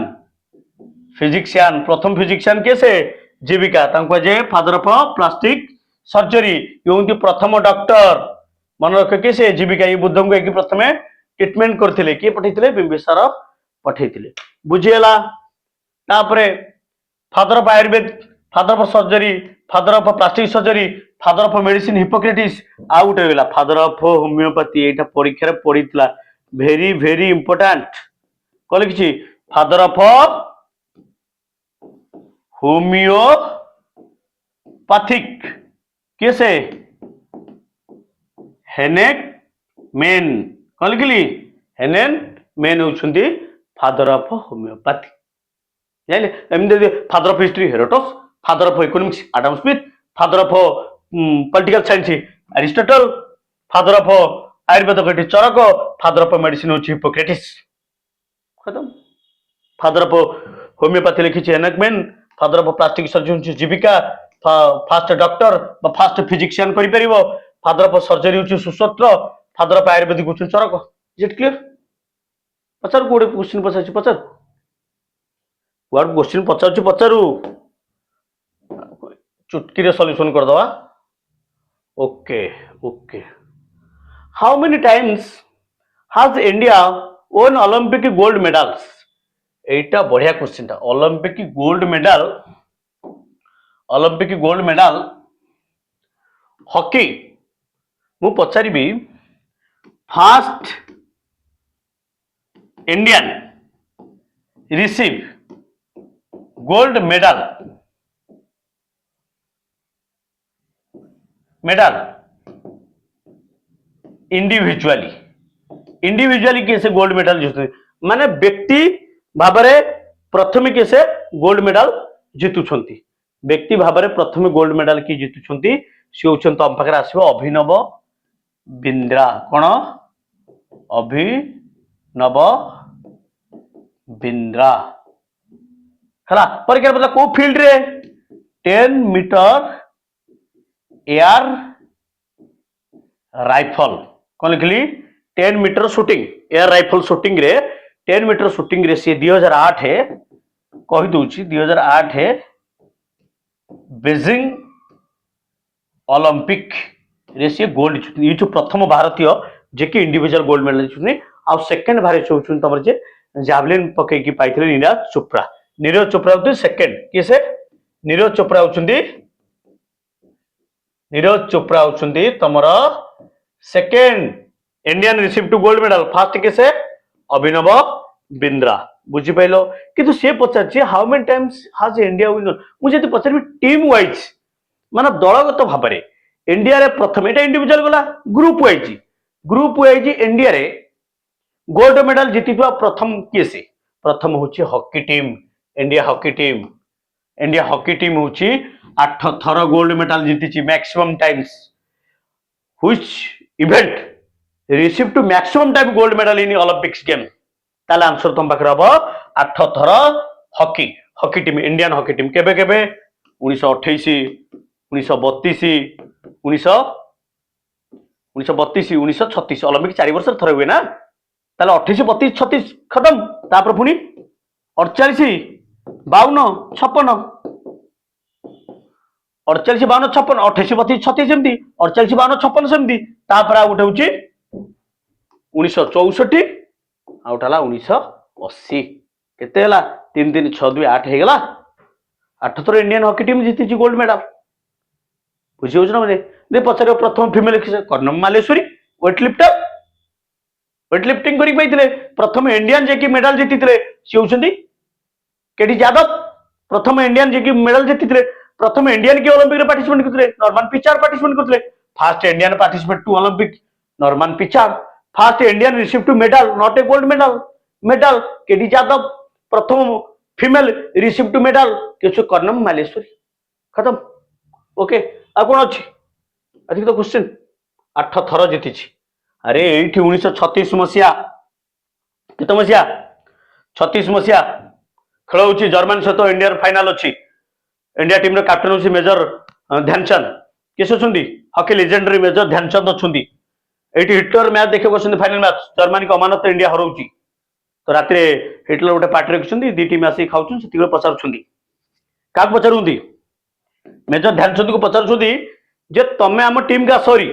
फिजिशियन प्रथम फिजिशियन किसे जीविका तांको जे फादर ऑफ प्लास्टिक सर्जरी ये प्रथम डॉक्टर मन रख किसे जीविका ये बुद्ध को एक प्रथम ट्रीटमेंट करते किए पठे बिंबिसार पठे बुझीगला father of Ayurveda father of surgery father of plastic surgery father of medicine Hippocrates आ गोटे गला फादर ऑफ होमियोपैथी एटा परीक्षा पड़ीला भेरी भेरी इंपोर्टेंट कह लिखी फादर ऑफ होमियोपैथिक किसे हेनेक मेन कह लिखिली हेनेन मेन होउछन्ती फादर ऑफ होमियोपैथी जानिले एमदे father of history Herodotus father of economics Adam Smith father of political science Aristotle father of Ayurveda कहते चरक फादर ऑफ मेडिसिन होची हिपोक्रेटिस खत्म फादर ऑफ होमियोपैथी लिखी हेनेक मेन father of plastic surgery Jivaka first doctor first physician करि परिबो father of surgery होची सुसूत्र father of Ayurvedic होची चरक इज इट क्लियर पचार कोडे क्वेश्चन पचार पचार वर्ड क्वेश्चन पचार पचारू चुटकी रे सॉल्यूशन कर दवा okay okay how many times has India won Olympic gold medals एटा बढ़िया क्वेश्चन था ओलंपिक गोल्ड मेडल हॉकी मु पचारिबी first Indian receive gold medal individually कैसे गोल्ड मेडल जीतु माने व्यक्ति भाबरे प्रथम कैसे गोल्ड मेडल जीतुछंती व्यक्ति भाबरे प्रथम गोल्ड मेडल की जीतुछंती सी होछंत हम पाखरे आसीबो अभिनव बिंद्रा कोन अभिनव बिंद्रा हला परीक्षा पता को फील्ड रे 10 मीटर एयर राइफल कौन लिखली 10 metre shooting air rifle shooting रे 10 मीटर शूटिंग रे सी 2008 है कहि दूची 2008 है बीजिंग ओलंपिक रे सी गोल्ड ये जो प्रथम भारतीय जे कि इंडिविजुअल गोल्ड मेडल जीतुनी आ सेकंड भारतीय होचुन तमर जे जावलिन पके की पाइथिले नीरज चोपड़ा होती सेकंड किसे नीरज चोपड़ा होचुंदी तमर second Indian receive to gold medal first किसे अभिनव बिंद्रा बुझी पाइलो किंतु से पचार how many times has India win मुझे पचार टीम वाइज माने दलगत भाव में इंडिया रे प्रथम एटा इंडिविजुअल गला ग्रुप वाइज इंडिया रे गोल्ड मेडल जीतिथुआ प्रथम किसे प्रथम होची hockey team India hockey team होची 8 थर गोल्ड मेडल जीतिची maximum times which event receive to maximum time gold medal in Olympics game ताले आंसर तुम पाखरे हबो 8 थर hockey team Indian hockey team केबे 1928 1932 1932 1936 ओलंपिक 4 वर्ष थरे हुए ना ताले 28 32 36 खत्म तापर पुनी 48 52 56 48 52 56 28 32 36 सेमती 48 52 56 सेमती तापर आ गोटे होची 1964 आउटाला 1980 केते हला 3 3 6 2 8 हे गला 8 थर इंडियन हॉकी टीम जीती गोल्ड मेडल बुझी होछ ना दे पछरे प्रथम female Karnam Malleswari weight lifting करी पाइथिले प्रथम इंडियन जे की मेडल जीतिथिले सी होछंती केडी यादव प्रथम इंडियन जे की मेडल जीतिथिले प्रथम इंडियन की ओलंपिक रे पार्टिसिपेट करथिले नॉर्मन पिचार्ड पार्टिसिपेट करथिले first Indian participate to Olympic Norman Pritchard first Indian receive to medal not a gold medal KD Yadav प्रथम फीमेल रिसीव टू मेडल किछु कर्णम मालेश्वरी खत्म ओके आ कोन अछि अधिक तो क्वेश्चन 8 थर जीति अरे एठी 1936 मसिया केते मसिया 36 मसिया खेल होची जर्मनी सहित इंडिया फाइनल अछि इंडिया टीम रे कैप्टन होची मेजर ध्यानचंद केस अछंती हॉकी लेजेंडरी मेजर ध्यानचंद अछंती एठी हिटलर मैच देखै बसंती फाइनल मैच जर्मनी को अमानत इंडिया हरौची तो रात्रे हिटलर गोटे पार्टी रखुछंती दी टीम आसी खाउछन सेति पचारुछंती काक पचारुंती मेजर ध्यानचंद को पचारुछंती जे तमे हम टीम का सॉरी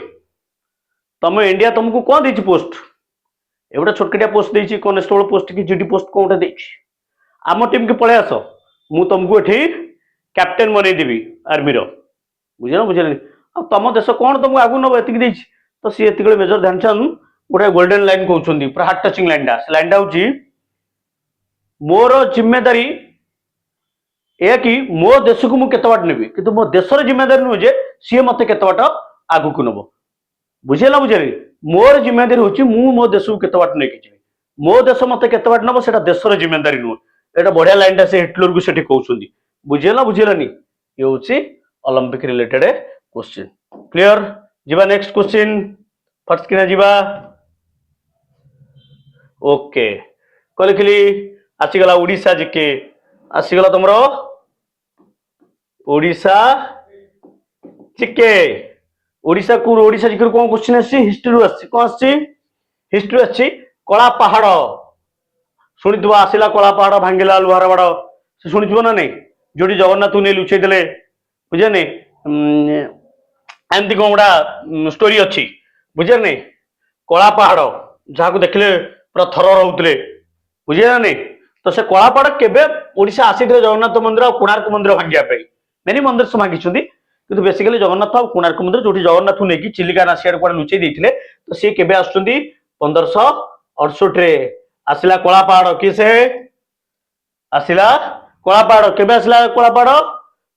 तम इंडिया तुमको कौन देछि पोस्ट एवटा छोटकटिया पोस्ट देछि कॉन्स्टेबल पोस्ट की जीडी पोस्ट कोटा देछि आम टीम के पळे आसो मु तुमको एठी कैप्टन बनै देबी आर्मी रो बुझले तुम देश कौन तुमको आगु नब एतिक देछि तो सी एतिक मेजर ध्यानचंद गोटे गोल्डन लाइन कहउछंती पूरा हार्ट टचिंग लाइनटा होछि मोर जिम्मेदारी ए कि मो देश को मु केते बाट नेबी किंतु मो देशर जिम्मेदारी नु जे सी मते केते बाट आगु को नबो बुझेला मोर जिम्मेदारी होची मु मो देश को केते बाट नेकी जिवि मो देश मते केते बाट नबो सेटा देशर जिम्मेदारी नु एटा बढ़िया लाइनटा से हिटलर को सेठी कहउछंती बुझेलानी ये होची ओलंपिक रिलेटेड क्वेश्चन क्लियर जीवा नेक्स्ट क्वेश्चन फर्स्ट किना जीवा ओके कल खिली आसीगला ओडिशा जिके आसीगला तुमरो ओडिशा जिके ओडिशा को ओडिशा जिके कोन क्वेश्चन आसी हिस्ट्री आसी कोन आसी हिस्ट्री आसी कला पहाड़ शुणिथबा आसिला कला पहाड़ भांगिला लुहार बाड़ से शुणिथबो ना नहीं जोटी जगन्नाथ ने लुचै देले बुझे नहीं एमती कोन गोटा स्टोरी अच्छी बुझे नहीं कला पहाड़ जहाँ को देखले पूरा थर रोते बुझे ना नहीं तो से कला पहाड़ केबे ओडिशा आसी जगन्नाथ मंदिर और कोणार्क मंदिर भांगिया मेनी मंदिर से भांगी किंतु बेसिकली जगन्नाथ और कोणार्क मंदिर जो जगन्नाथ नहीं चिलिका नासिया को लुचै देते तो सी केबे आसुचंदी 1568 रे आसिला कला पहाड़ किसे आसिला कला पहाड़ केबे आसिला कला पहाड़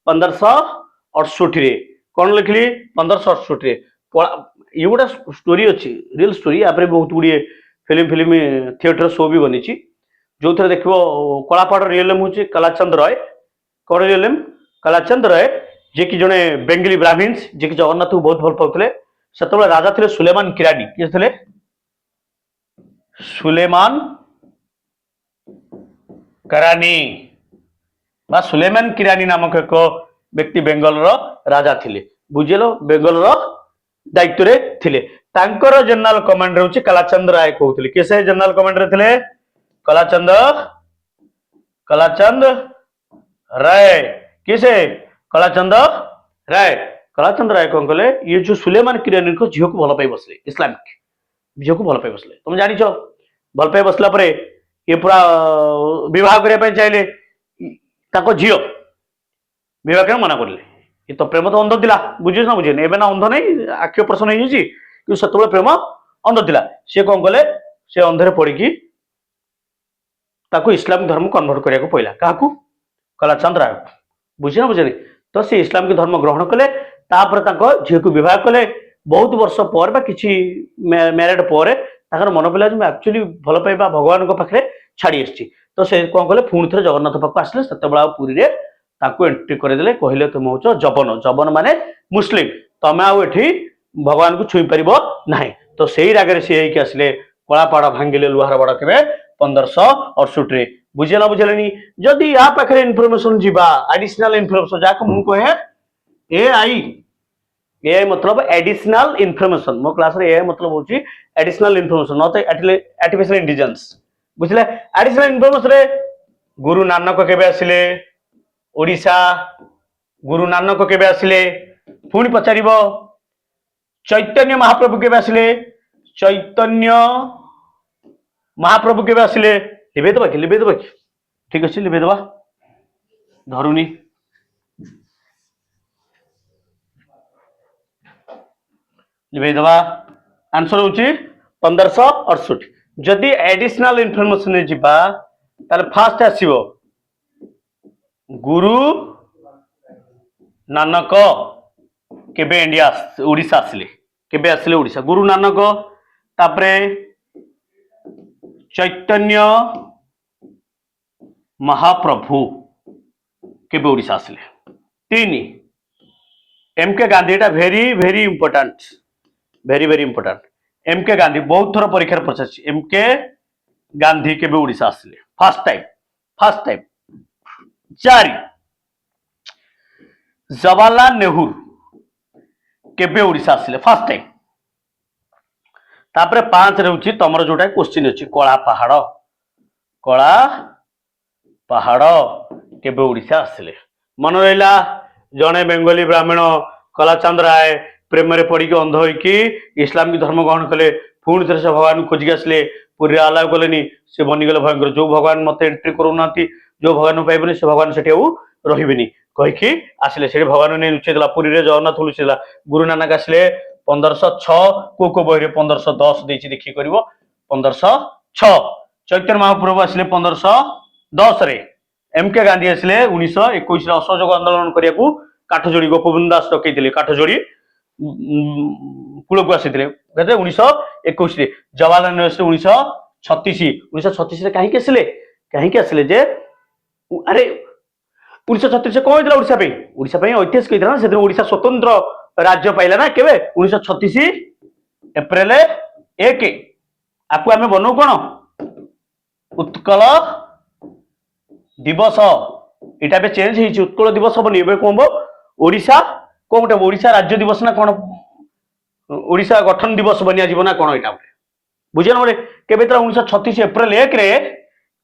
1568 रे कौन लिखली 1568 रे ये गोटा स्टोरी अच्छी रियल स्टोरी आप बहुत गुड़िए फिल्म थिएटर शो भी बनी जो थे देख कलापहाड़ रियल नेम हूँ कलाचंद रॉय कौन रियल नेम कलाचंद रॉय जे कि जड़े बेंगली ब्राह्मण्स जे कि जगन्नाथ को बहुत भल पाते से राजा थे सुलेमान किरानी किए थे सुलेमान करानी बा सुलेमान किरानी नामक एक व्यक्ति बेंगल राजा थे बुझेल बेंगल दायित्व रे थिले तांकर जनरल कमांडर होची कलाचंद राय कहउतले केसे जनरल कमांडर थिले कलाचंद राय किसे कलाचंद राय कौन कले ये जो सुलेमान किरानी को झियो को भल पाई बसले इस्लामिक झियो को भल पाई बसले तुम जानि छ भल पाई बसला परे ये पूरा विवाह करिया पय चाहिले ताको झियो विवाह के मना करले ये तो प्रेम तो अंध थिला बुझिस ना बुझे एबे ना अंध नहीं आखि ऑपरेशन हो जी कि सतबे प्रेम अंध थिला से कौन कले से अंधरे पड़ी की ताको इस्लामिक धर्म कन्वर्ट करिया को पइला काकू कलाचंद राय बुझे ना बुझे तो से इस्लामिक धर्म ग्रहण कले तापर ताको झियो को विवाह कले बहुत वर्ष पर बा किछि मैरिड पर ताकर मन पइला जे एक्चुअली भल पाइबा भगवान को पाखरे छाड़ी आछि तो से कौन कले पुणी थे जगन्नाथ पाखु आसले सतबेला पुरी रे ताको एंट्री करदेले कहले तुम हो जबन माने मुस्लिम तमे आउ एठी भगवान को छुई परिबो नाही तो सेही रागरे से हेकि आसले कलापहाड़ भांगिले लुहार बाड़ केबे 1568 रे बुझेला बुझेलनी जदि या पाखरे इन्फॉर्मेशन जीवा एडिशनल इन्फॉर्मेशन जाक मु कहे एआई एआई मतलब एडिशनल इनफॉरमेशन मो क्लास रे एआई मतलब होची additional information not artificial intelligence बुझले एडिशनल इनफॉरमेशन रे गुरु नानक केबे आसिले ओडिशा गुरु नानक केबे आसिले पुणी पचारिबो चैतन्य महाप्रभु केबे आसिले चैतन्य महाप्रभु केबे आसिले लिबे दबा कि ठीक अछि लिबे दबा धरुनी लिबे दबा आंसर होची 1568 जदि एडिशनल इनफॉरमेशन जिबा ताले फास्ट आसीबो गुरु नानक केबे इंडिया ओडिशा आसिले केबे आसिले ओडिशा गुरु नानक तापरे चैतन्य महाप्रभु केबे ओडिशा आसिले तीन एम के गांधी एटा वेरी वेरी इंपोर्टेंट एम के गांधी बहुत थर परीक्षा पचार एम के गांधी केबे ओडिशा आसिले फर्स्ट टाइम चारि जवाहरलाल नेहरू केबे ओडिशा आसिले फर्स्ट टाइम तापरे 5 रहउची तमरो जोटा क्वेश्चन अछि कला पहाड़ केबे ओडिशा आसिले मन रहिला जणे बेंगली ब्राह्मण कलाचंद राय प्रेम रे पड़ी अंध होइकी इस्लामिक धर्म ग्रहण कले पुणी थे से भगवान खोजिक आसले पूरी अलाउ कले से बनीगले भयंकर जो भगवान मत एंट्री करूना जो भगवान पाइबनी से भगवान से रही कहीकि आसिले से भगवान नहीं लुचेदेला पुरी रे जगन्नाथ लुचेदेला गुरु नानक आसिले 1506 को बही 1510 देछि देखि करिवो 1506 चैतन्य महाप्रभु आसिले 1510 रे एम के गांधी आसिले 1921 रे असहयोग आंदोलन करिया को काठजोड़ी गोपबंधु दास डकैतिले काठजोड़ी कूल को आसी 1921 जवाहरलाल नेहरू 1936 रे कहीं आसिले जे अरे 1936 कौन होता ओडिशा ऐतिहासिक होता ना से ओडिशा स्वतंत्र राज्य पाइला ना केबे 1936 एप्रिल 1 आपको आमे बनौ कोन उत्कल दिवस एटा बे चेंज हिची उत्कल दिवस बनी एबे कोन ओडिशा को गोटे ओडिशा राज्य दिवस ना कोन ओडिशा गठन दिवस बनिया जीवना कोन एटा बुझियन मोरे केबे 1936 एप्रिल 1 रे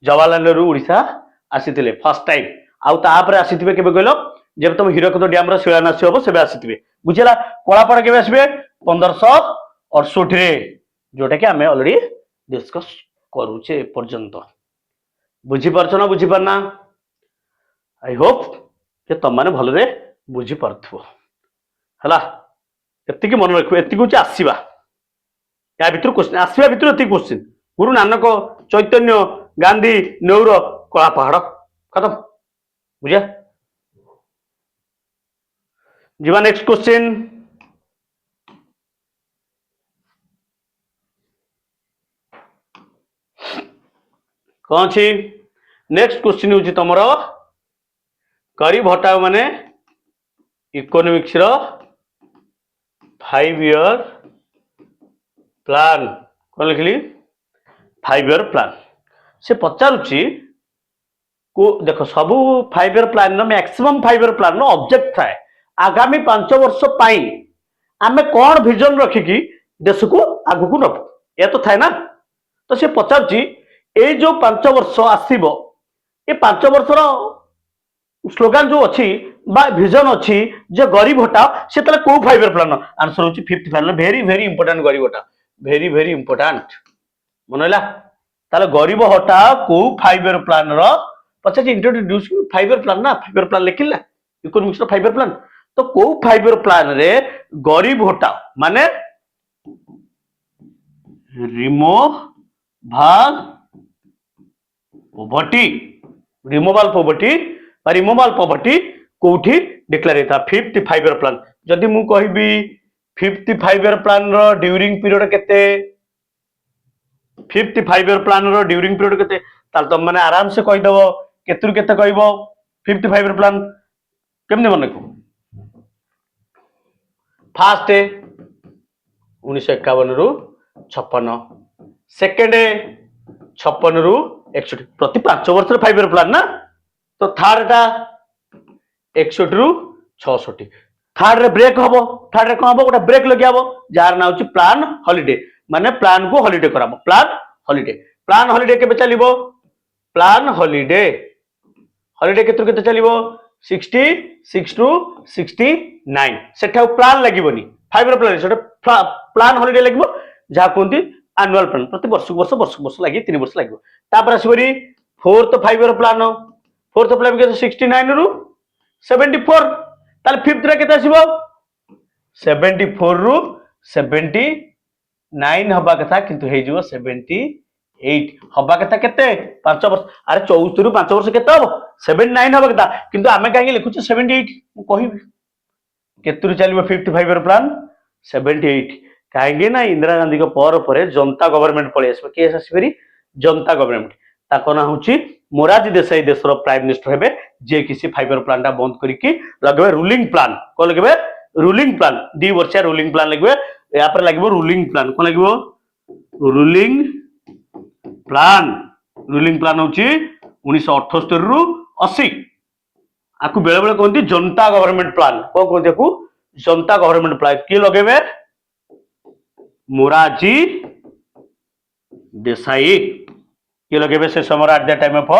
जवाहरलाल नेहरू ओडिशा आसीथिले फर्स्ट टाइम आउ तापर आसीथिबे केबे कहलो जब तुम हीराकुद डैम रो शिलान्यास होबो सेबे आसीथिबे बुझिला कलापड़ केबे आसीबे 1568 रे जोटा कि आमे ऑलरेडी डिस्कस करूचे पर्यंत बुझी परछ ना बुझी परना आई होप जे तुम माने भल रे बुझी परथबो हला एति कि मन रखो एति कुछ आसीबा या भितर क्वेश्चन आसीबा भितर एति क्वेश्चन गुरु नानक चैतन्य गांधी नेहरू कला पहाड़ खत्म बुझा जीवा नेक्स्ट क्वेश्चन कौन छी नेक्स्ट क्वेश्चन होची तमरो गरीब हटाओ माने इकोनॉमिक्स रो 5 ईयर प्लान कौन लिखली 5 ईयर प्लान से पचारुची को देखो सबू 5 ईयर प्लान नो maximum 5 year plan no object थाए आगामी 5 वर्ष पाई आमे कौन विजन रखिकी देश को आगु को नब ये तो थाए ना तो से पचारुची ए जो 5 वर्ष आसीबो ए 5 वर्ष रो स्लोगन जो अच्छी बा विजन अच्छी जो गरीब हटाओ से तले को 5 ईयर प्लान आंसर होची 5th plan very very important गरीब हटाओ वेरी वेरी इंपोर्टेंट मनला ताले गरीब हटाओ को 5 ईयर प्लान रो पछे इंट्रोड्यूस 5 ईयर प्लान ना 5 ईयर प्लान लिखिला इकोनॉमिक्स रो 5 ईयर प्लान तो को 5 ईयर प्लान रे गरीब हटाओ माने रिमूव भाग पॉवर्टी रिमूवल पॉवर्टी कोठी डिक्लेयर होता 5th 5 ईयर प्लान जदि मु कहबी 5th 5 ईयर प्लान रो ड्यूरिंग पीरियड केते 5th 5 ईयर प्लान रो ड्यूरिंग पीरियड केते ताल तुम माने आराम से कहि दबो केतुर केते कहबो 5th 5 ईयर प्लान केमने मन को फर्स्ट 1951 रु 56 सेकंड 56 रु 61 प्रति 5 वर्ष 5 ईयर प्लान ना तो थर्ड टा 61 रु 66 थर्ड रे ब्रेक हबो थर्ड रे कौन हबो गोटे ब्रेक लगे हबो जार ना होची प्लान हॉलिडे माने प्लान को हॉलिडे कराबो प्लान हॉलिडे केबे चलिबो प्लान हॉलिडे केते चलिबो 66 टू 69 सेठा प्लान लागिबोनी 5 रो प्लान सेठा प्लान हॉलिडे लागिबो जा कोंती एनुअल प्लान प्रति वर्ष लागि 3 वर्ष लागिबो तापर आसीबरी फोर्थ 5 रो प्लान के 69 रु 74 ताले फिफ्थ रे केते आसीबो 74 रु 79 हबा कथा किंतु हे जिवो 78 हबा कथा केते 5 वर्ष अरे 74 रु 5 वर्ष केते हबो 79 हबा कथा किंतु आमे काहे लिखुछ 78 मु कहिबी केतुरु चलिबो 55 रो प्लान 78 काहे ना इंदिरा गांधी को पर जनता गवर्नमेंट पळे आसबे के आसीबेरी जनता गवर्नमेंट ताको ना होची मोरारजी देसाई देशर प्राइम मिनिस्टर हेबे जे किसी 5 रो प्लान टा बंद करिकि लगबे रूलिंग प्लान को लगबे रूलिंग प्लान 2 वर्ष रूलिंग प्लान लगबे या पर लगबो रूलिंग प्लान को लगबो रूलिंग प्लान होची 1978 रु 80 आकु बेले बेले कहंती जनता गवर्नमेंट प्लान को कहंती आकु जनता गवर्नमेंट प्लान के लगेबे मोरारजी देसाई के लगेबे से समय eight the time of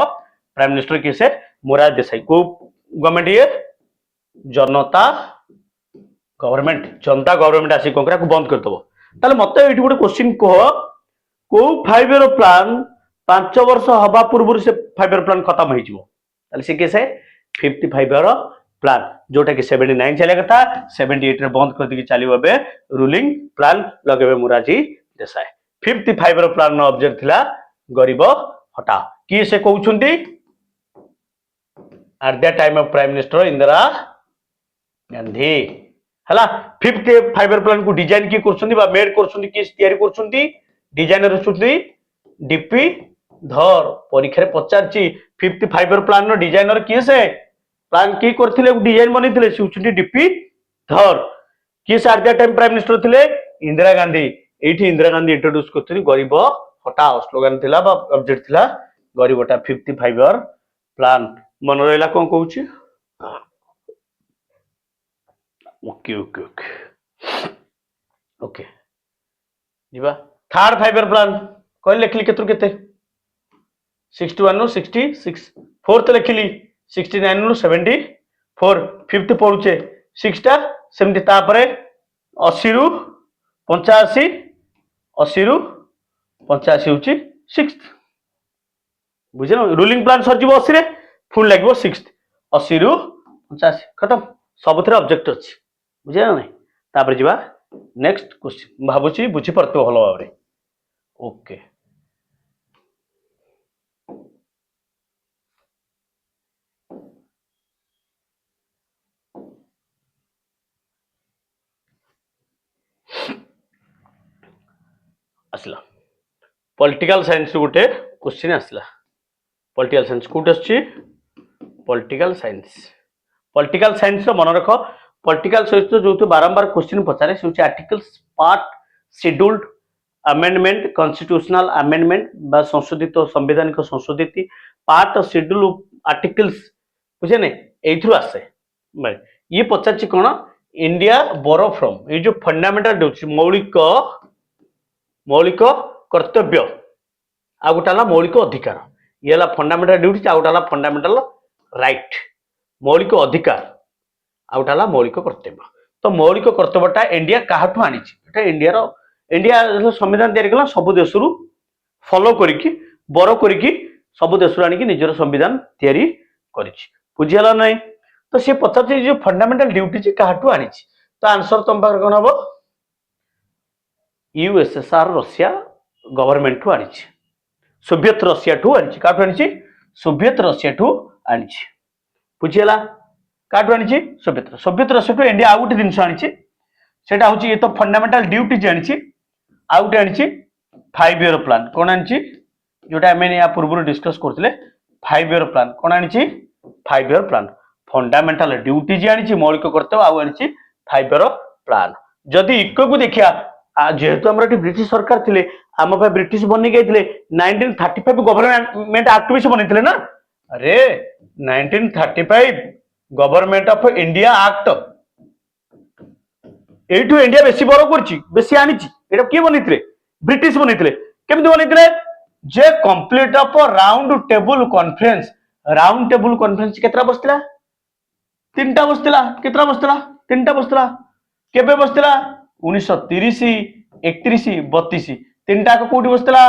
prime minister किसे मोरारजी देसाई को गवर्नमेंट ये जनता गवर्नमेंट आसी कोकरा को बंद कर दबो ताले मते एठी गोटे क्वेश्चन कह को 5 रो प्लान 5 वर्ष हबा पूर्व से 5 रो प्लान खत्म हो जिवो ताले से किसे 55 रो प्लान जोटा कि 79 चले कथा 78 रे बंद कर दी चलिबो बे रूलिंग प्लान लगेबे मोरारजी देसाई 55 रो प्लान नो ऑब्जेक्ट थिला गरीब हटाओ कि से कहउछंती at the time of prime minister Indira Gandhi हला 55 प्लान को डिजाइन की करछंती बा मेड करछंती कि तयारी करछंती डिजाइनर छुटी डीपी धर परीक्षा रे पचारची 55 प्लान नो डिजाइनर किए से प्लान की करथिले डिजाइन बनिथिले छुटी डीपी धर कि से eight the time prime minister थिले इंदिरा गांधी एठी इंदिरा गांधी इंट्रोड्यूस करथि गरीब हटाओ स्लोगन थिला बा ऑब्जेक्ट थिला गरीब हटा 55 प्लान मन रहला कोन कहूची ओके ओके ओके ओके जीवा थर्ड 5 प्लान कोन लिखली केतु केते 61 नु 66 फोर्थ लिखली 69 नु 74 फिफ्थ पडुचे 6 टा सेमति तापरे 80 रु 85 80 रु 85 होची 6th बुझे ना रूलिंग प्लान सर जीवो 80 रे फुल लागबो 6th 80 रु 85 खत्म सबथरे ऑब्जेक्ट अछि बुझे ना नहीं तापर जीवा नेक्स्ट क्वेश्चन भाबुची बुझी परतो हलो बाबरे ओके आसला पॉलिटिकल साइंस गोटे क्वेश्चन आसला पॉलिटिकल साइंस कोट आछि पॉलिटिकल साइंस रो मन रख पॉलिटिकल साइंस जो तो बारंबार क्वेश्चन पचारे से articles part scheduled amendment constitutional amendment बा संशोधित संवैधानिक संशोधित पार्ट शेड्यूल आर्टिकल्स बुझे ने एथ्रु आसे ये पचारछि कोन इंडिया बोरो फ्रॉम ये जो फंडामेंटल ड्यूटी मौलिक कर्तव्य आ गोटाला मौलिक अधिकार ये ला फंडामेंटल ड्यूटी आ गोटाला फंडामेंटल राइट मौलिक अधिकार आ गोटाला मौलिक कर्तव्य तो मौलिक कर्तव्यटा इंडिया काहाठू आनिछि एटा इंडिया संविधान तैयारी कला सब देशरू फॉलो करिकि बरो करिकि सब देशरू आनिकि निजर संविधान तैयारी करिछि बुझियाला नै तो से पचार जो फंडामेंटल ड्यूटी जे काहाठू आनिछि तो आंसर तुम पाखर कोन हबो यूएसएसआर रशिया गवर्नमेंट ठू आनिछि सोवियत रशिया ठू आनिछि काठू आनिछि सोवियत रशिया ठू आनिछि बुझियाला काठू आनिछि सोवियत रशिया ठू इंडिया आउट दिनस आनिछि सेटा होछि ये तो फंडामेंटल ड्यूटी जे आनिछि आउट आनिछि 5 ईयर प्लान कोन आनिछि जोटा हमें या पूर्व डिस्कस करथिले 5 ईयर प्लान कोन आनिछि 5 ईयर प्लान फंडामेंटल ड्यूटी जे आनिछि मौलिक कर्तव्य आउ आनिछि 5 ईयर प्लान जदि इको को देखिया जेहेतु हमरा ब्रिटिश सरकार थिले आम पे ब्रिटिश बनी गई 1935 गवर्नमेंट एक्ट भी बनी ना अरे 1935 गवर्नमेंट ऑफ इंडिया एक्ट एठू इंडिया बेसी बड़ करछि बेसी आनिछि एटा के बनिथिले ब्रिटिश बनिथिले केमिति बनिथिले जे complete of round table conference केतरा बसतिला तीनटा बसतिला केतरा बसतिला तीनटा बसतिला केबे बसतिला 1930 31 32 तीनटा को कोठी बसतिला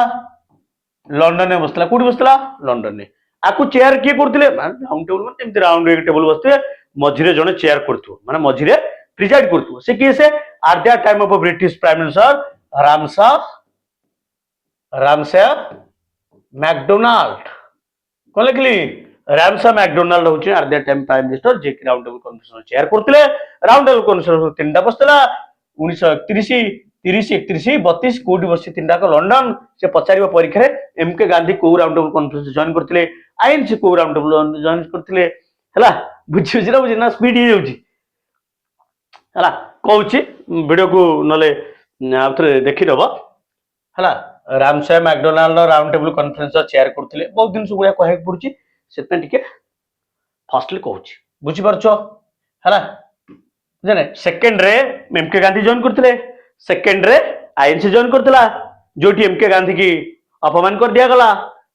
लंडन में बसतिला कोठी बसतिला लंडन में आकु चेयर किए करथिले राउंड टेबल माने एमति राउंड एक टेबल बसते मझिरे जने चेयर करथु माने मझिरे प्रिजाइड करथु से किए से at that time of British prime minister Ramsay MacDonald कौन लिखली रामसा मैकडोनाल्ड होची at that time prime minister जे राउंड टेबल कॉन्फ्रेंस चेयर करथिले राउंड टेबल कॉन्फ्रेंस तीनटा बसतिला 1931 30 31 32 कोटी बसी तीनटा को लंडन से पचारिबा परीक्षा रे एमके गांधी को राउंड टेबल कॉन्फ्रेंस जॉइन करथिले आईन से को राउंड टेबल जॉइन करथिले हला बुझी ना स्पीड ही जाउची हला कहूची वीडियो को नले आउथरे देखि दबो हला Ramsay MacDonald round table conference chair करथिले बहुत दिन से गुया कहै पड़ुची सेतने टिके फास्टली कहूची बुझी परछो हला जाने सेकंड रे एमके गांधी जॉइन करथिले सेकंड रे आईएनसी जॉइन करथिला जोटी एमके गांधी की अपमान कर दिया गला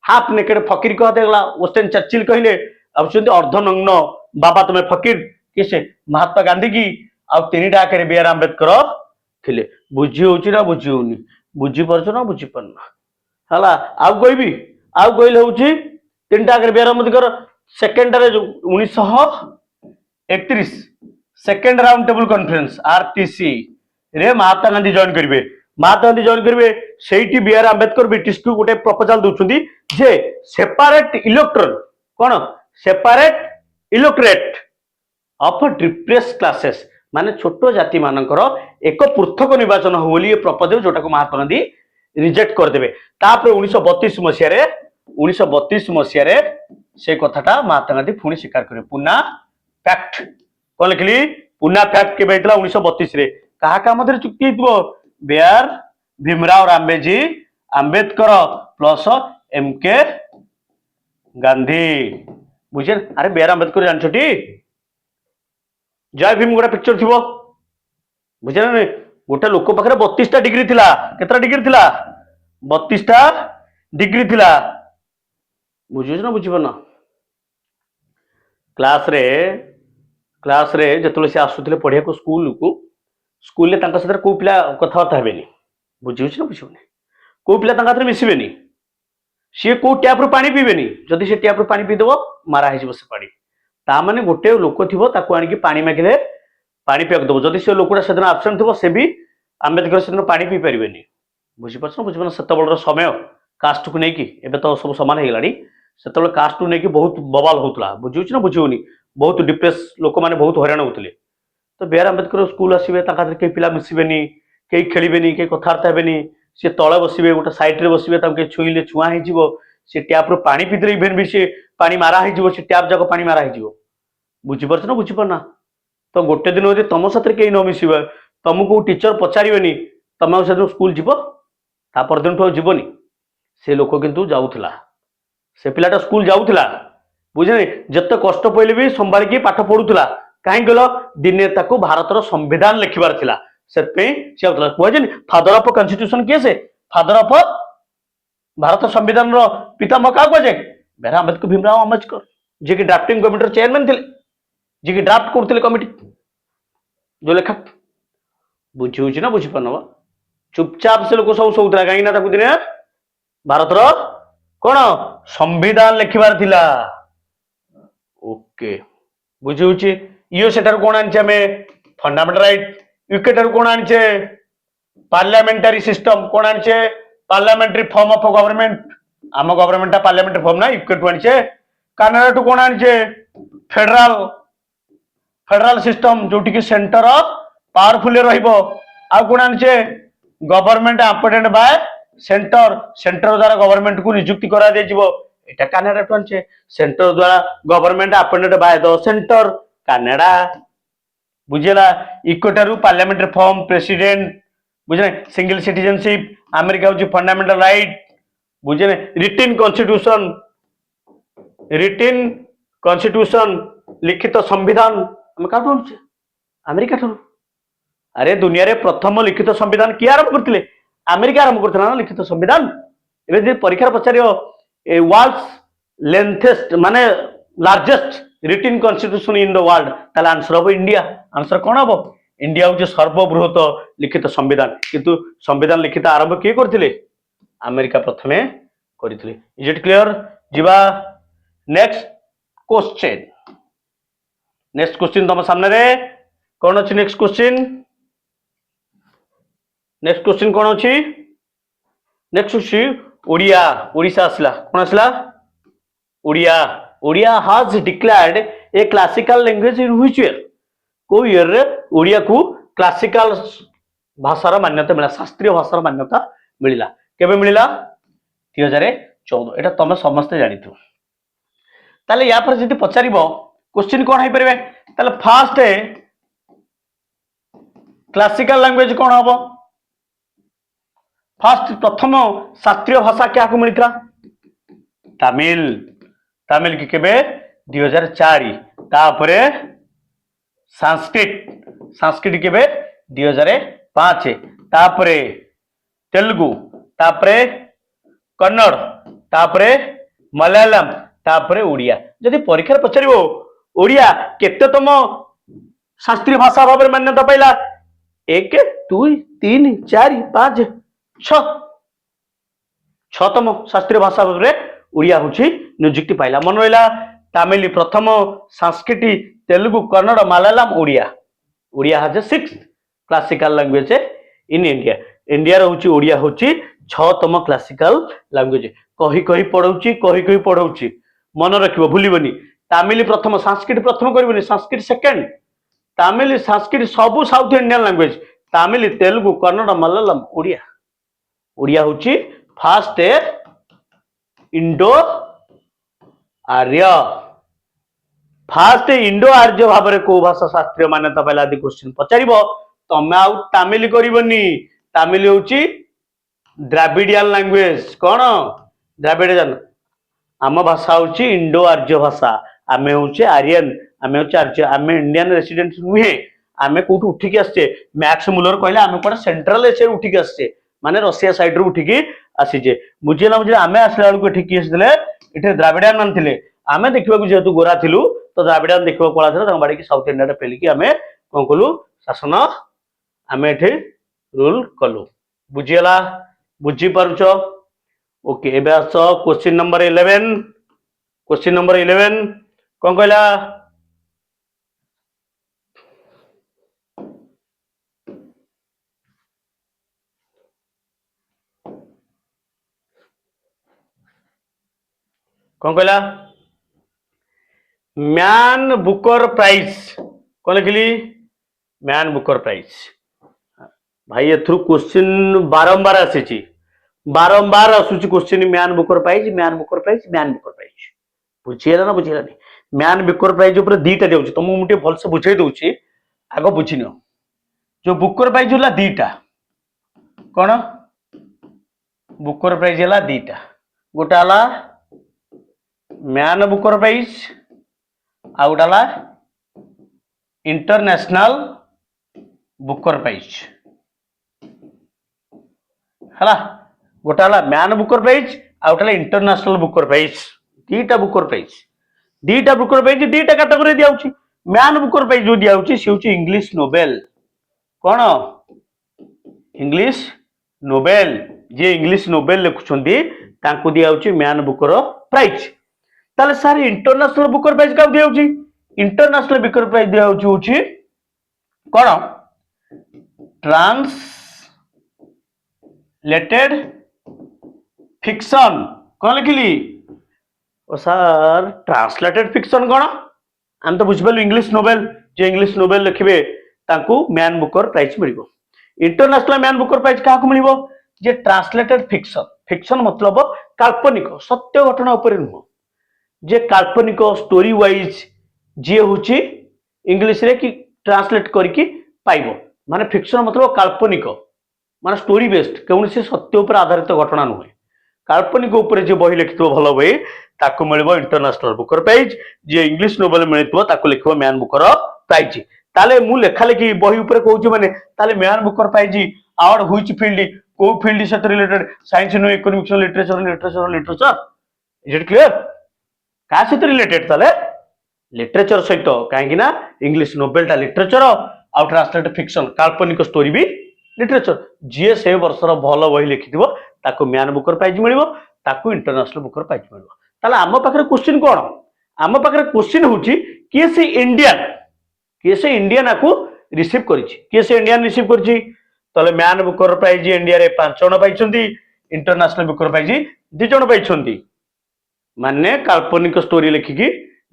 हाफ नेकेड फकीर कह दिया गला ओस्टेन चर्चिल कहले अब सुनते अर्धनग्न बाबा तुम्हें फकीर किसे महात्मा गांधी की अब तीनटा आके बी आर आंबेडकर थिले बुझी होची ना बुझी होनी बुझी परछो ना बुझी परना हला आउ कहले होची तीनटा आके बी आर आंबेडकर सेकंड रे 1931 second round table conference RTC रे महात्मा गांधी जॉइन करिवे सेठी बी आर आंबेडकर ब्रिटिश को गोटे प्रपोजल दउछुंदी जे सेपरेट इलेक्टोरल कोन separate electorate of depressed classes माने छोटो जाति मानकर एक पृथक निर्वाचन हो बोली प्रपोजल जोटा को महात्मा गांधी रिजेक्ट कर देबे तापर 1932 मसिया रे से कथाटा महात्मा गांधी पुणी स्वीकार करे पुना फैक्ट कौन लिखली पुना फैक्ट के बैठला 1932 रे कहा का मध्य चुक्ति हितबो बेयर भीमराव रामबेजी आंबेडकर प्लस एमके गांधी बुझे अरे बेयर आंबेडकर जानछटी जय भीम गोटा पिक्चर थिबो बुझे ना गोटे लोक पाखरे 32 टा डिग्री थिला केतरा डिग्री थिला 32 टा डिग्री थिला बुझियो ना बुझिबो ना क्लास रे जतले से आसुतले पढ़िया को स्कूल ले तांका साथे को पिला कथाबार्ता हेबेनी बुझियो ना बुझिबोनी को पिला तांका साथे मिसिबेनी सी को टैप रो पानी पीबेनी जदि से टैप रो पानी पी देबो मारा हेजिबो से पानी ता माने गोटे लोक थिबो ताको आनी की पानी मागिले पानी पिया देबो जदि से लोकटा सेदिन एब्सेंट थिबो से भी आंबेडकर सेदिन पानी पी परिबेनी बुझि परछ बुझिबो सतबळर समय कास्ट को नै की एबे तो सब समान हे गेलाडी सेतबळ कास्ट को नै की बहुत बवाल होतला बुझियो ना बुझियोनी बहुत डिप्रेस लोक माने बहुत हैरान होतले तो बी आर आंबेडकर स्कूल आसीबे ताका के पिला मिसिबेनी के खेलिबेनी के कथार्ता हेबेनी से तळे बसिबे गोटे साइड रे बसिबे ताके छुईले छुआ हे जिवो से टैप रो पानी पितरे इभेन भी से पानी मारा हे जिवो से टैप जाको पानी मारा हे जिवो बुझि परछ ना बुझि परना तो गोटे दिन यदि तम साथे के न मिसिबे तुमको टीचर पचारिबेनी तम से स्कूल जिवो ता पर दिन तो जीवनी से लोक किंतु जाउथला से पिलाटा स्कूल जाउथला बुझे जते कष्ट पइले भी संभाल के पाठ पढुथला काहे गलो दिने ताको भारतर संविधान लिखिबार थिला सेतपे से होतला बुझे फादर ऑफ कॉन्स्टिट्यूशन के से फादर ऑफ भारत संविधान रो पितामह का कोजे बेरा आंबेडकर भीमराव अम्बेडकर जे कि ड्राफ्टिंग कमिटी रो चेयरमैन थिले जे कि ड्राफ्ट करथिले कमिटी जो लेखक बुझिउछ ना बुझि पनवा चुपचाप से लोक सब सौतरा काहे ना ताको दिने भारत रो कोन संविधान लिखिबार थिला ओके बुझिउछि इयो सेटार कोन आनछे हमें फंडामेंटल राइट यूकेटर कोन आनछे पार्लियामेंटरी सिस्टम कोन आनछे पार्लियामेंटरी फॉर्म ऑफ गवर्नमेंट आम गवर्नमेंट पार्लियामेंटरी फॉर्म ना यूकेट आनछे कनाडा टू कोन आनछे फेडरल सिस्टम जोटी की सेंटर ऑफ पावरफुल रहिबो आ कोन आनछे गवर्नमेंट अपॉइंटेड बाय सेंटर द्वारा गवर्नमेंट को नियुक्ति करा दे जिवो एटा कनाडा टू आनछे सेंटर द्वारा government appointed by the centre Canada बुझेला इक्वेटर पार्लियामेंटरी फॉर्म प्रेसिडेंट बुझे सिंगल सिटीजनशिप अमेरिका होची फंडामेंटल राइट बुझे रिटन कॉन्स्टिट्यूशन लिखित संविधान हम काटू अमेरिका ठू अरे दुनिया रे प्रथम लिखित संविधान किए आरंभ करते? अमेरिका आरंभ करथिला ना लिखित संविधान। एबे जे परीक्षा पचारियो ए वर्ल्ड्स लेंथेस्ट माने largest written constitution in the world, ताले आंसर हो इंडिया। आंसर कौन हो? इंडिया हूँ सर्वबृहत लिखित संविधान, किंतु संविधान लिखित आरंभ किए करथिले? अमेरिका प्रथमे करथिले। Is it clear? जीवा नेक्स्ट क्वेश्चन। नेक्स्ट क्वेश्चन तुम सामने रे कौन अच्छी? नेक्स्ट क्वेश्चन, नेक्स्ट क्वेश्चन कौन अच्छी? नेक्स्ट अच्छी ओडिया। ओडिशा आसला, कौन आसला? Odia. Odia has declared a classical language in which year? को ईयर रे ओडिया को क्लासिकल भाषार मान्यता मिला, शास्त्रीय भाषार मान्यता मिला? केबे मिला? 2014। एटा तमे समस्त जानिथु। ताले या पर जदि पचारिबो क्वेश्चन कोन है परबे, ताले फर्स्ट क्लासिकल लैंग्वेज कौन हम? फर्स्ट प्रथम शास्त्रीय भाषा क्या को मिलता? तमिल। तमिल की केबे? 2004। तापरे संस्कृत। संस्कृत केबे? 2005। तापरे तेलुगु, तापरे कन्नड़, तापरे मलयालम, तापरे ओडिया। जदि परीक्षा पचारिबो ओडिया केतेतम शास्त्रीय भाषा भाव में मान्यता पाइला? 1 2 3 4 5 6तम शास्त्रीय भाषा भाव में ओडिया हूँ नियुक्ति पाइला। मन रहा तमिल प्रथम, Sanskrit, Telugu, Kannada, Malayalam, Odia. Odia has a 6th classical language in India. India हूँ ओडिया हूँ 6तम क्लासिकल लैंग्वेज। कही कही पढ़ाऊँ, कही कही पढ़ाऊँ, मन रखिबो, भूलिबनी। तमिल प्रथम, संस्कृत प्रथम करबनी, संस्कृत सेकंड, तमिल संस्कृत सबू south Indian language, Tamil, Telugu, Kannada, Malayalam, Odia. Odia हूँ फास्ट इंडो आर्य। फास्ट इंडो आर्य भाव में को भाषा शास्त्रीय मान्यता पाइला? आदि क्वेश्चन पचारिबो तमे आउ तमिल करबनी। तमिल हूँ द्राविडियन लैंग्वेज। कौन? द्राविडियन। आम भाषा हूँ इंडो आर्य भाषा। आमे हूँ आर्यन, आमे हूँ आर्य, आमे इंडियन रेसिडेंट नुहे। आमे कोठु उठिक आसचे? मैक्स मुलर कहले आमे कोन सेंट्रल एशिया उठिक आसचे, माने रशिया साइड रू उठिक आसीजे। बुझिला बुझिला आमे आसला बेलको ठीक आसीले एठे द्राविडियन मान थिले। आमे देखिबाकू जेहेतु गोरा थिलु तो द्राविडियन देखिबा कोला थिला, बाड़ी की साउथ इंडिया पेलिकी आमे कोन कलु? शासन आमे एठे रूल कलु। बुझिला? बुझी पारुछ? ओके। एबे आस क्वेश्चन नंबर 11। क्वेश्चन नंबर 11 कौन कहला? कौन कहला? Man Booker prize. कौन लिखिली? Man Booker prize. भाई एथरु क्वेश्चन बारंबार आसी, बारंबार आसुची question Man Booker prize, Man Booker prize, Man Booker prize. बुझीला ना? बुझीला नहीं? मैन बुकर प्राइज ऊपर दीटा देउची, तुमको मुटे भलसे बुझाई दउची, आगो बुझिनो। जो बुकर प्राइज होला दीटा। कौन? बुकर प्राइज होला दीटा। गोटा होला मैन बुकर प्राइज, आ गोटा होला इंटरनेशनल बुकर प्राइज। हला गोटा होला मैन बुकर प्राइज, आ गोटा होला इंटरनेशनल बुकर प्राइज। दीटा बुकर प्राइज, दीटा बुकर प्राइज, दीटा कैटेगरी दिया होची। मैन बुकर प्राइज जो दिया होची से होची इंग्लिश नोबेल। कौन? English novel. जे इंग्लिश नोबेल लिखुछंदी तांको दिया होची मैन बुकर प्राइज। ताले सर इंटरनेशनल बुकर प्राइज का दिया होची? इंटरनेशनल बुकर प्राइज दिया होची कौन? Translated fiction. कौन लिखिली? ओ सर ट्रांसलेटेड फिक्शन कौन? आम तो बुझिपालु इंग्लिश नोबेल। जे इंग्लिश नोबेल लिखिबे तांको मैन बुकर प्राइज मिलिबो। इंटरनेशनल मैन बुकर प्राइज काहाको मिलिबो? जे ट्रांसलेटेड फिक्शन। फिक्शन मतलब काल्पनिक, सत्य घटना ऊपर नुह, जे काल्पनिक स्टोरी वाइज जे होची इंग्लिश रे कि ट्रांसलेट करके पाइबो। माने फिक्शन मतलब काल्पनिक, माने स्टोरी बेस्ड, कौनसी सत्य ऊपर आधारित घटना नुहे, काल्पनिक ऊपर जे बही लिखितो भल बही ताको मिलिबो इंटरनेशनल बुकर प्राइज। जे इंग्लिश नोबेल मिलितो ताको लिखिबो मैन बुकर प्राइज। ताले मु लेखा लेखि बही ऊपर कहूची माने ताले म्यान बुकर पाइजी आउट व्हिच फील्ड को फील्ड से रिलेटेड साइंस नो economics literature is it clear का से रिलेटेड ताले लिटरेचर सहित कहीं ना इंग्लिश नोवेलटा लिटरेचर आउ ट्रांसलेट फिक्शन काल्पनिक स्टोरी भी लिटरेचर जी से वर्षर भल बही लिखिथिबो ताको म्यान बुकर प्राइज मिलिबो ताको इंटरनेशनल बुकर प्राइज मिलिबो ताले आम पाखरे क्वेश्चन कोन आम पाखरे क्वेश्चन होची किए से इंडियन आकु रिसीव करिछि किए से इंडियन रिसीव करिछि ताले म्यान बुकर प्राइज इंडिया रे 5 जण पाइछंती इंटरनेशनल बुकर प्राइज 2 जण पाइछंती माने काल्पनिक स्टोरी लिखिकी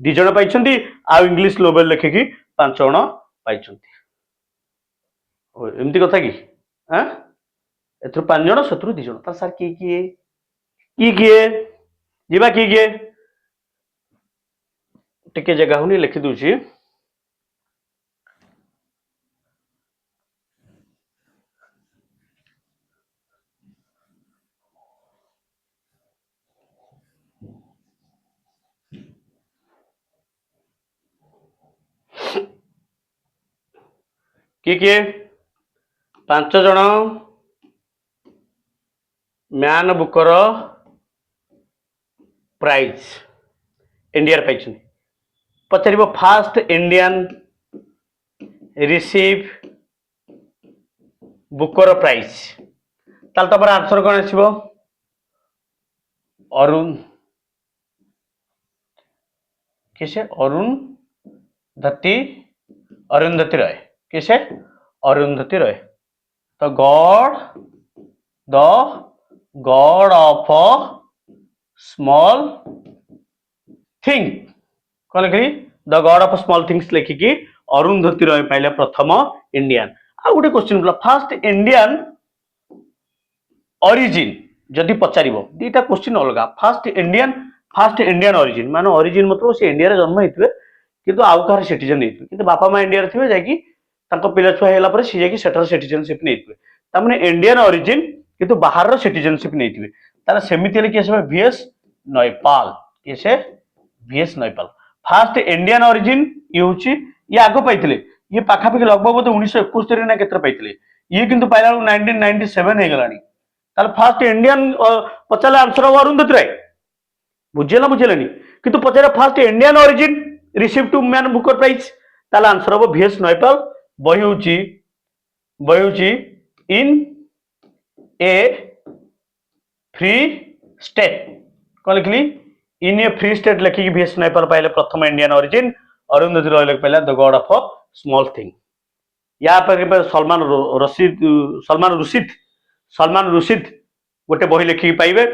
2 जण पाइछंती आ इंग्लिश नोवेल लिखिकी 5 जण पाइछंती एमती कथा कि हां एथु 5 जण सत्रु 2 जण त सर किए जीवा किए टिके जगह हुनी लिखि दूची किए 5 जण म्यान बुकर प्राइज इंडिया पाई पचार first Indian receive Booker prize ताल तमर आंसर कौन आसो अरुण किसे अरुंधति रॉय किसे अरुंधति रॉय तो the God of small thing कौन लिखी the God of small things लिखिकी अरुंधति रॉय पाइले प्रथम इंडियन आ गोटे क्वेश्चन बोला फास्ट इंडियन ओरिजिन जदि पचारिबो दीटा क्वेश्चन अलग फास्ट इंडियन ओरिजिन माने ओरिजिन मतलब से इंडिया रे जन्म हेतबे किंतु आउ कार सिटीजन हेतबे किंतु बापा मा इंडिया रे थिबे जाकी ताको पिला छुआ हेला पर सी जाकी सेटर सिटीजनशिप नेथिबे ता माने इंडियन ओरिजिन किंतु बाहर रो सिटीजनशिप नेथिबे तारा सेमिति ले केसे वीएस नयपाल केसे वीएस नयपाल फास्ट इंडियन ओरिजिन ये होची ये आगो पाइथिले ये पाखा पाखी लगभग बोध 1971 ना केतर पाइथिले ये किंतु पाइला 1997 हे गलानी ताले फास्ट इंडियन पचाले आंसर अरुंधति राय बुझेलानी किंतु पचारे first Indian origin receive to Man Booker prize ताले आंसर हो वीएस नयपाल बही होची इन ए फ्री स्टेट कौन लिखली इन ए फ्री स्टेट लिखिकी वीएस नयपाल पाइले प्रथम इंडियन ओरिजिन अरुंधति रॉय पाइला the God of small thing या पर सलमान रुशिद गोटे बही लिखिकी पाइबे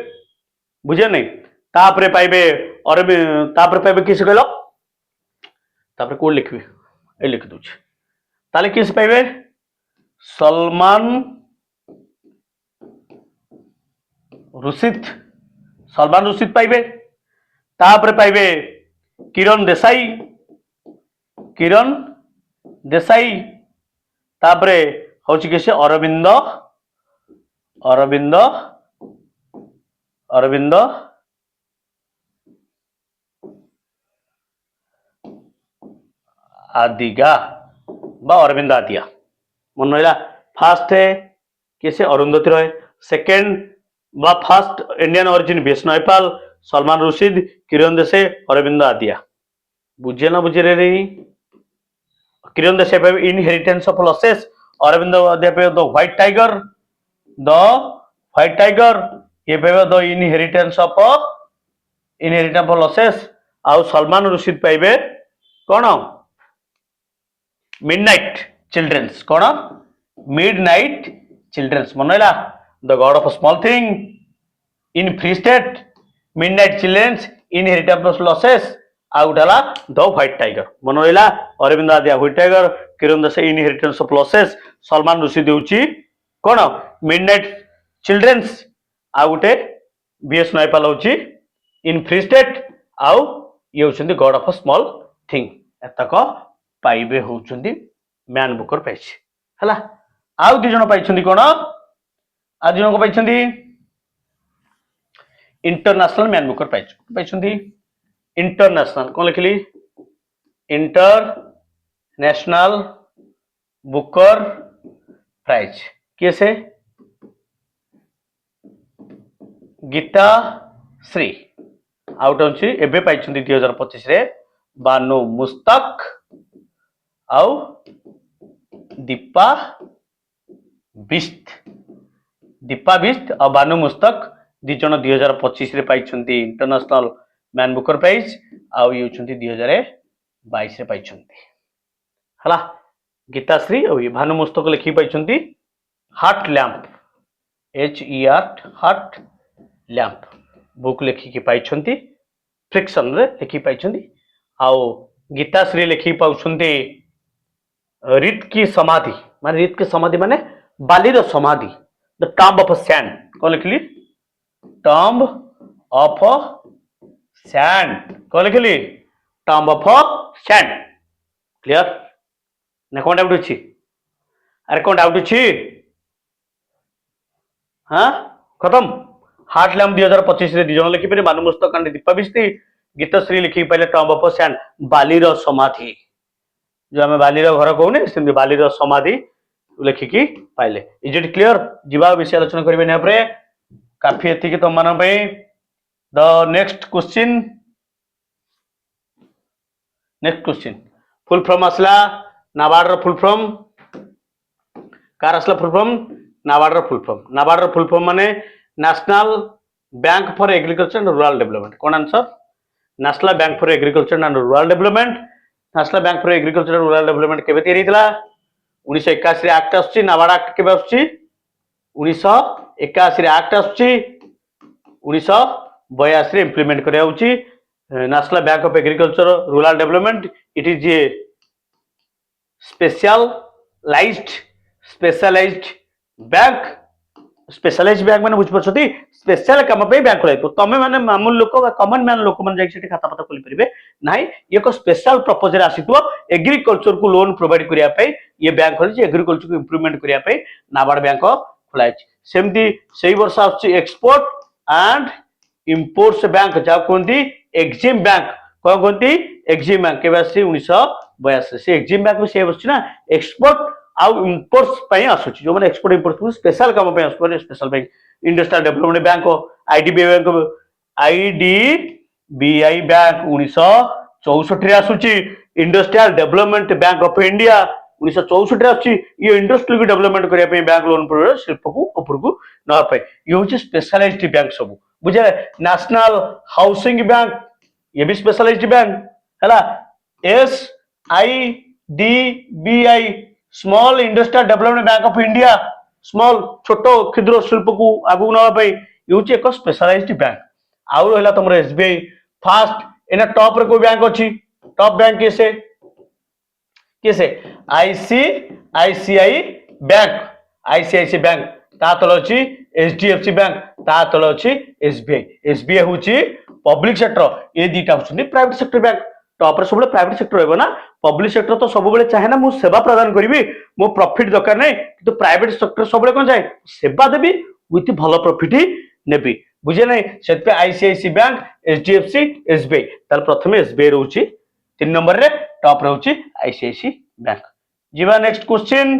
बुझे नहीं तापरे पाइबे तापरे पाइबे किस कहल तापरे कोड लिखबे ए लिख दूछ ताले किस पाइबे सलमान रुशिद पाइबे तापरे पाइबे किरण देसाई तापरे होची किसे अरविंद आदिगा बा अरविंद आदिया मन रहा फास्ट है किसे अरुंधति रॉय सेकेंड बा first Indian origin VS Naipaul Salman Rushdie Kiran Desai Aravind Adiga बुझे ना बुझे रे किरण देसाई पे inheritance of losses Aravind Adiga पे द व्हाइट टाइगर ये पे द इनहेरिटेंस ऑफ लॉसेस आउ सलमान रुशिद पाइबे कौन मिडनाइट चिल्ड्रेन्स कौन मिडनाइट चिल्ड्रेन्स मन रहा the God of small thing in free state midnight children's inheritance losses आ उठाला द व्हाइट टाइगर मन रहा Aravind Adiga white tiger Kiran Desai inheritance of losses Salman Rushdie होची कौन मिडनाइट चिल्ड्रेन्स आ उठे वीएस नयपाल होची इन फ्री स्टेट आउ ये होचंदी गॉड ऑफ स्मॉल थिंग एतक पाइबे होचंदी मैन बुकर प्राइज हला आउ 2 जण पाइछंदी कोन आ 2 जण को पाइछंदी इंटरनेशनल मैन बुकर प्राइज पाइछंदी इंटरनेशनल कोन लिखली इंटरनेशनल नेशनल बुकर प्राइज किए से गीता श्री आउट अच्छी एबे पाई 2025 रे बानू मुस्तक आउ दीपा बिस्त और बानू मुस्तक दी जन 2025 रे पाई इंटरनेशनल मैन बुकर प्राइज आउ ये 2022 रे पाई हला गीताश्री और भानु मुस्तक लिखी पाई heart lamp heart lamp book लिखिकी पाई फ्रिक्शन रे लिखी पाई आउ गीताश्री लिखी पाउछंती रित की समाधि माने बालीर समाधि द टॉम्ब ऑफ सैंड कौन लिखली टॉम्ब ऑफ सैंड कौन लिखली टॉम्ब ऑफ सैंड क्लियर ना कौन डाउट अच्छी अरे कौन डाउट अच्छी हाँ खत्म हार्ट लैम्प 2025 रे दिजन लिखि पारे बानू मुस्तक एंड दीपा बिस्ती गीतश्री लिखि पारे टॉम्ब ऑफ सैंड बालीर समाधि जो आम बालीर घर कहूने सेमती बालीर समाधि लिखिकी पाइले इज इट क्लियर जीवा विषय आलोचना करेंगे यहाँ पर काफी एतिक तुम मान the next question full form आसला नाबार्ड फुल फॉर्म कार आसला full form NABARD full form माने national bank for agriculture and rural development कौन answer national bank for agriculture and rural development national bank for agriculture and rural development केबे तैयारी थिला 1981 रे act आछी नाबार्ड एक्ट केबे आछी 1981 रे एक्ट आछी 1982 रे इंप्लीमेंट करिया होची national bank of agriculture rural development it is a specialised bank माने बुझ परछती स्पेशल काम पे बैंक खोलाई तो तमे माने मामूल लोक कॉमन मैन लोक माने जाई खाता पता खोली परिबे नाही ये को स्पेशल प्रपोजल आसीतो एग्रीकल्चर को लोन प्रोवाइड करिया पे ये बैंक खोली एग्रीकल्चर को इंप्रूवमेंट करिया पे नाबार्ड बैंक खोलाई सेमती सेही वर्ष आछि एक्सपोर्ट एंड इंपोर्ट्स बैंक जा कोंती एक्जिम बैंक कोन कोंती एक्जिम बैंक केबे आसी 1982 से एक्जिम बैंक में से बसछि ना एक्सपोर्ट आउ इंपोर्ट्स पई आसुछि जो माने एक्सपोर्ट इंपोर्ट स्पेशल काम पई आसु special bank industrial development bank IDBI bank 1964 रे आसुछि industrial development bank of India 1964 रे आछि ये इंडस्ट्री को डेवलपमेंट करिया पे बैंक लोन पर शिल्प को ऊपर को न पाए ये होछि स्पेशलाइज्ड बैंक सब बुझे नेशनल हाउसिंग बैंक ये भी स्पेशलाइज्ड बैंक हैला SIDBI small industrial development bank of India small छोट क्षुद्र शिल्प को आगु नवा ये एक स्पेशलाइज्ड बैंक आउ रहा तुम SBI फास्ट एना टॉप रे कोई बैंक अच्छी टॉप बैंक कैसे ICICI बैंक ता तल अच्छी HDFC बैंक ता तल अच्छी SBI होची पब्लिक सेक्टर ये दीटा होचंदी प्राइवेट सेक्टर बैंक टॉप रे सब प्राइवेट सेक्टर रहबो ना पब्लिक सेक्टर तो सब बेले चाहे ना मु सेवा प्रदान करी मो प्रॉफिट दरकार नहीं तो प्राइवेट सेक्टर सब बेले कोन जाए सेवा देबी विथ भलो प्रॉफिट ही नेबी बुझे नहीं से ICICI बैंक HDFC SBI तार प्रथम SBI रहउची 3 नंबर रे टॉप रहउची ICICI बैंक जीवा नेक्स्ट क्वेश्चन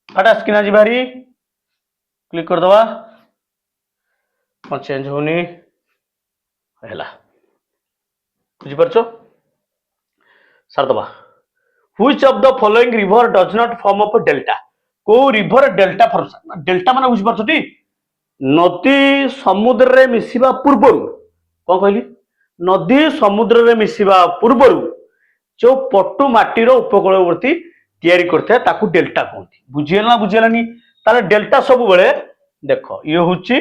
फटा स्किना जीवारी क्लिक कर दवा चेंज होनी हैला बुझी परछो सर दबा which of the following river does not form up delta को रिवर डेल्टा फॉर्म डेल्टा माने बुझी परछटी नदी समुद्र रे मिसिबा पूर्वरु कोन कहली नदी समुद्र रे मिसिबा पूर्वरु जो पट्टू माटी रो उपकूलवर्ती तैयारी करथे ताकू डेल्टा कहती बुझियलानी ताले डेल्टा सब बेले देखो ये होची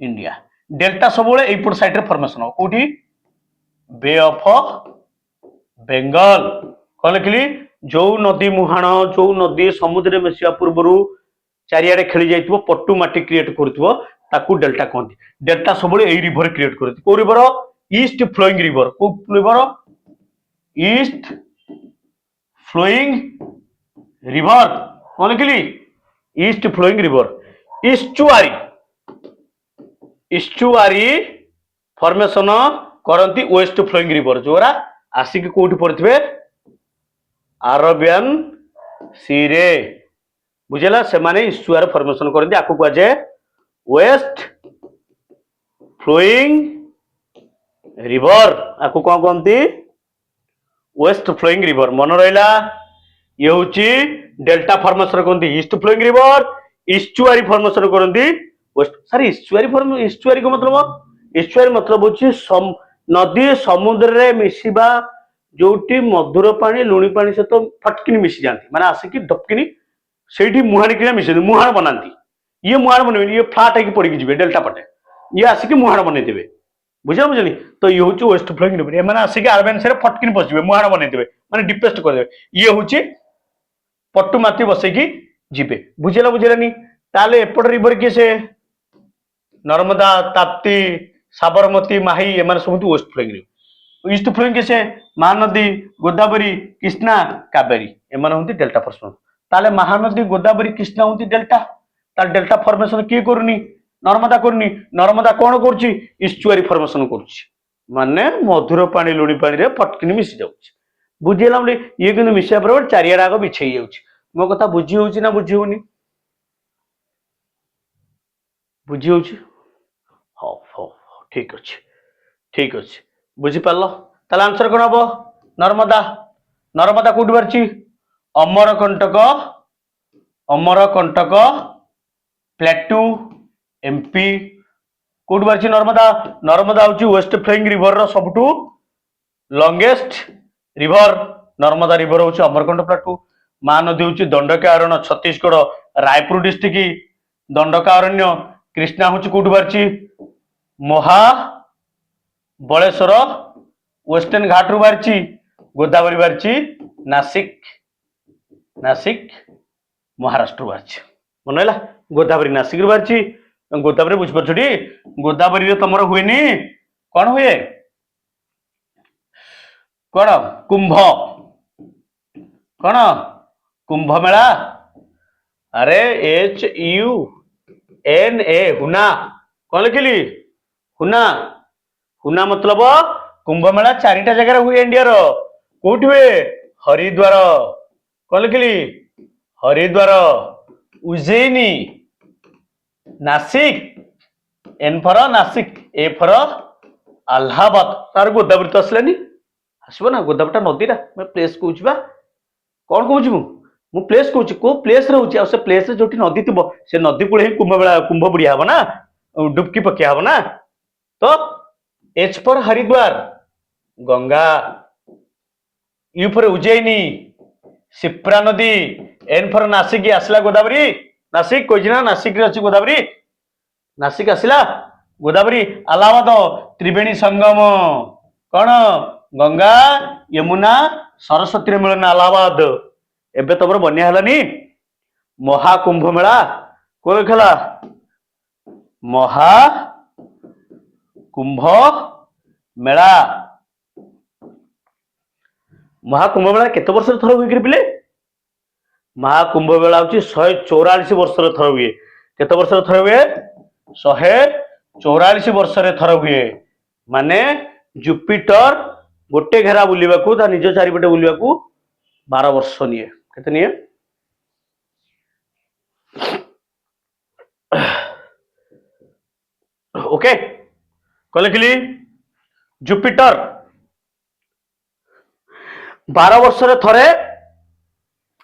इंडिया डेल्टा सब बेले एपट साइड रे फॉर्मेशन हो कोठी बे ऑफ बेंगल कौन लिखली जो नदी मुहाण जो नदी समुद्र में मिसिया पूर्व चारिआडे खेली जाइथिबो पट्टू माटी क्रिएट करथिबो ताकू डेल्टा कहती डेल्टा सब ए रिवर क्रिएट करथि को रिवर ईस्ट फ्लोइंग रिवर को रिवर ईस्ट फ्लोइंग रिवर कौन लिखली ईस्ट फ्लोइंग रिवर इस्चुआरी फॉर्मेशन करती वेस्ट फ्लोइंग रिवर जोरा आसिक कोठी पड़थिबे ଆରବିଆନ ସି ରେ ବୁଝିଲା ସେମାନେ ଇଷ୍ଟୁଆର ଫର୍ମେସନ କରନ୍ତି ଆକୁ କୁହାଯାଏ ୱେଷ୍ଟ ଫ୍ଲୋଇଂ ରିଭର ଆକୁ କଣ କହନ୍ତି ୱେଷ୍ଟ ଫ୍ଲୋଇଂ ରିଭର ମନେ ରହିଲା ଇଏ ହଉଛି डेल्टा फॉर्मेशन करती ईस्ट फ्लोइंग रिवर इस्चुआरी फॉर्मेशन करती वेस्ट सर इस्चुआरी को मतलब होची नदी समुद्र रे मिसिबा जोटी मधुर पानी लुणी पानी सहित फटकिनी मिसी जाती माने आसिकी डपकिनी सेठी मुहाणी मिसे मुहाण बनाती ये मुहाण बने ये फ्लाट है पड़ी जी डेल्टा पटे ये आसिकी मुहाण बनईदे बुझा बुझली तो ये हूँ वेस्ट फ्लोइंग रिवर ये आसिक आरबेन से फटकिनी पशिबे मुहाण बनईदे माने डिपेस्ट करदे ये हूँ पट्टु माती बसैकी जीवे बुझेला बुझेलानी ताले एपट रिवर किए से नर्मदा ताप्ती साबरमती माही एमाने सब west flowing river east flowing किए से महानदी गोदावरी कृष्णा कावेरी एमाने होंती डेल्टा फॉर्मेशन ताले महानदी गोदावरी कृष्णा होंती डेल्टा ताले डेल्टा फॉर्मेशन किए करूनी नर्मदा कौन करुच्ची इस्चुआरी फॉर्मेशन करुच्ची माने मधुर पानी लुणी पानी रे फटकिनी मिसी जाउची बुझेला ये कि मिसा पर चारिआड आग बिछई जाऊँ मो कथा बुझी होची ना बुझी होनी बुझी होची हाँ हाँ ठीक अच्छे बुझी पार ताले आंसर कौन हम नर्मदा नर्मदा कौट बाहरी अमरकंटक प्लेटू एमपी कौट बाहरी नर्मदा हूँ वेस्ट फ्लोइंग रिवर सबुठू लंगेस्ट रिवर नर्मदा रिवर हूँ अमरकंटक प्लेटू महानदी हूँ दंडकारण्य छत्तीसगढ़ रायपुर डिस्ट्रिक्ट दंडकारण्य कृष्णा हूँ कौट बाहरी महाबलेश्वर वेस्टर्न घाट रू बाहरी गोदावरी बाहरी नासिक महाराष्ट्र बाहरी मन है गोदावरी नासिक बाहरी गोदावरी बुझीपार गोदावरी तुम हुए कौन हुए कौन कुंभ मेला अरे HUNA कौन लिखिली हुना मतलब कुंभ मेला चारिटा जगह हुए इंडिया रो कोठ हुए हरिद्वार कौन लिखिली Haridwar Ujjaini Nashik N for Nashik A for Allahabad तार गोदावरी तो आसलानी आसब ना गोदावरीटा नदीटा मैं प्लेस कहूँ कौन कहूँ मु प्लेस कहूँ को प्लेस रोचे से प्लेस जो नदी थी से नदी कूल ही कुंभ बुड़िया हम ना डुबकी पकिया हम ना तो H for Haridwar Ganga you for Ujjaini Shipra नदी एन फॉर नासिक आसला गोदावरी नासिक कही ना नासिक अच्छी गोदावरी नासिक आसला गोदावरी अलाहाबाद त्रिवेणी संगम कौन गंगा यमुना सरस्वती मिलन अलाहाबाद एबे तुम बनिया हलानी महाकुंभ मेला कौन खेला महाकुंभ मेला केते वर्ष थर हुए पिले महाकुंभ मेला हूँ 144 वर्ष थर हुए केते वर्ष थर हुए 144 वर्ष थर हुए माने जुपिटर गोटे घेरा बुलवाक निज चारिपटे बुलवाक 12 वर्ष निये केते निये ओके कौन लिखिली जुपिटर 12 वर्ष थरे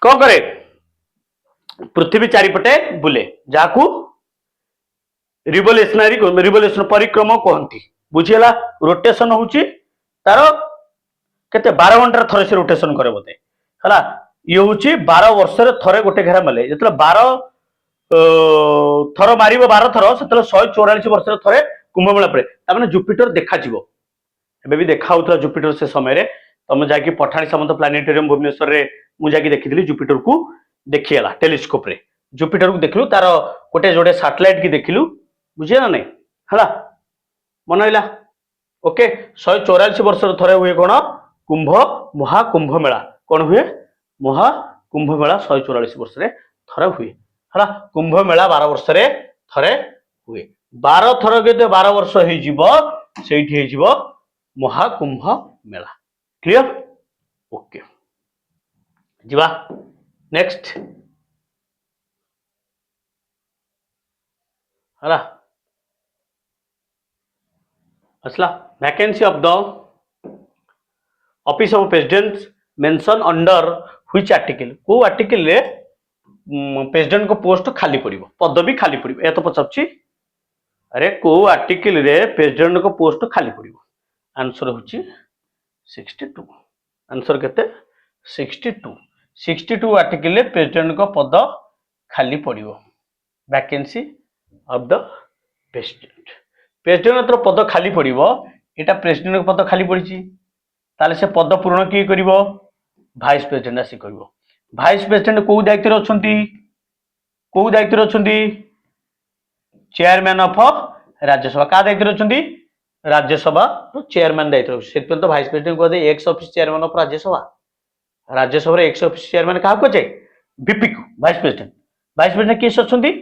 कौन करे पृथ्वी चारिपटे बुले जाकू रिवोल्यूशन परिक्रम कहती बुझीला रोटेशन होची तार केते 12 घंटा थरे से रोटेशन करे बोते हला ये होची 12 वर्ष थरे गोटे घेरा मले जतले 12 थर मारिबो 12 थर सेतले 144 वर्ष थरे कुंभ मेला पड़े तामाने जुपिटर देखा जीवो एबे भी देखा होतला जुपिटर से समय रे तमे जाकी पठाणी सामंत प्लानेटोरियम भुवनेश्वर रे मु जाकी देखिथिली जुपिटर को देखिएला टेलीस्कोप रे जुपिटर को देखलु तार गोटे जोड़े सैटेलाइट की देखिलु बुझे ना नहीं हला मन हइला ओके 144 वर्ष थरे हुए कौन कुंभ महाकुंभ मेला कौन हुए महाकुंभ मेला 144 वर्ष थरे हुए है कुंभ मेला 12 वर्ष थरे हुए 12 थर के 12 वर्ष हो महाकुंभ मेला क्लियर ओके जीवा नेक्स्ट हला असला vacancy of the office of president mention under which article को आर्टिकल रे प्रेसिडेंट को पोस्ट खाली पड़िबो पदवी खाली पड़िबो ए तो पचाछि अरे को आर्टिकल रे प्रेसिडेंट को पोस्ट खाली पड़िबो आंसर होछि 62 आंसर केते 62 62 आर्टिकल रे प्रेसिडेंट को पद खाली पड़िबो vacancy of the president president तो पद खाली पड़िबो एटा प्रेसिडेंट को पद खाली पड़िछि ताले से पद पूर्ण किए करिवो भाइस प्रेसिडेंट आसी करिवो भाइस प्रेसिडेंट को दायित्व रे अछंती को दायित्व रे अछंती चेयरमैन ऑफ राज्यसभा का दायित्व रे अछंती राज्यसभा चेयरमैन दायित्व से तो भाइस प्रेसिडेंट को दे ex officio chairman of Rajya Sabha Rajya Sabha रे एक्स ऑफिस चेयरमैन का को जाय वीपी को भाइस प्रेसिडेंट किस अछंती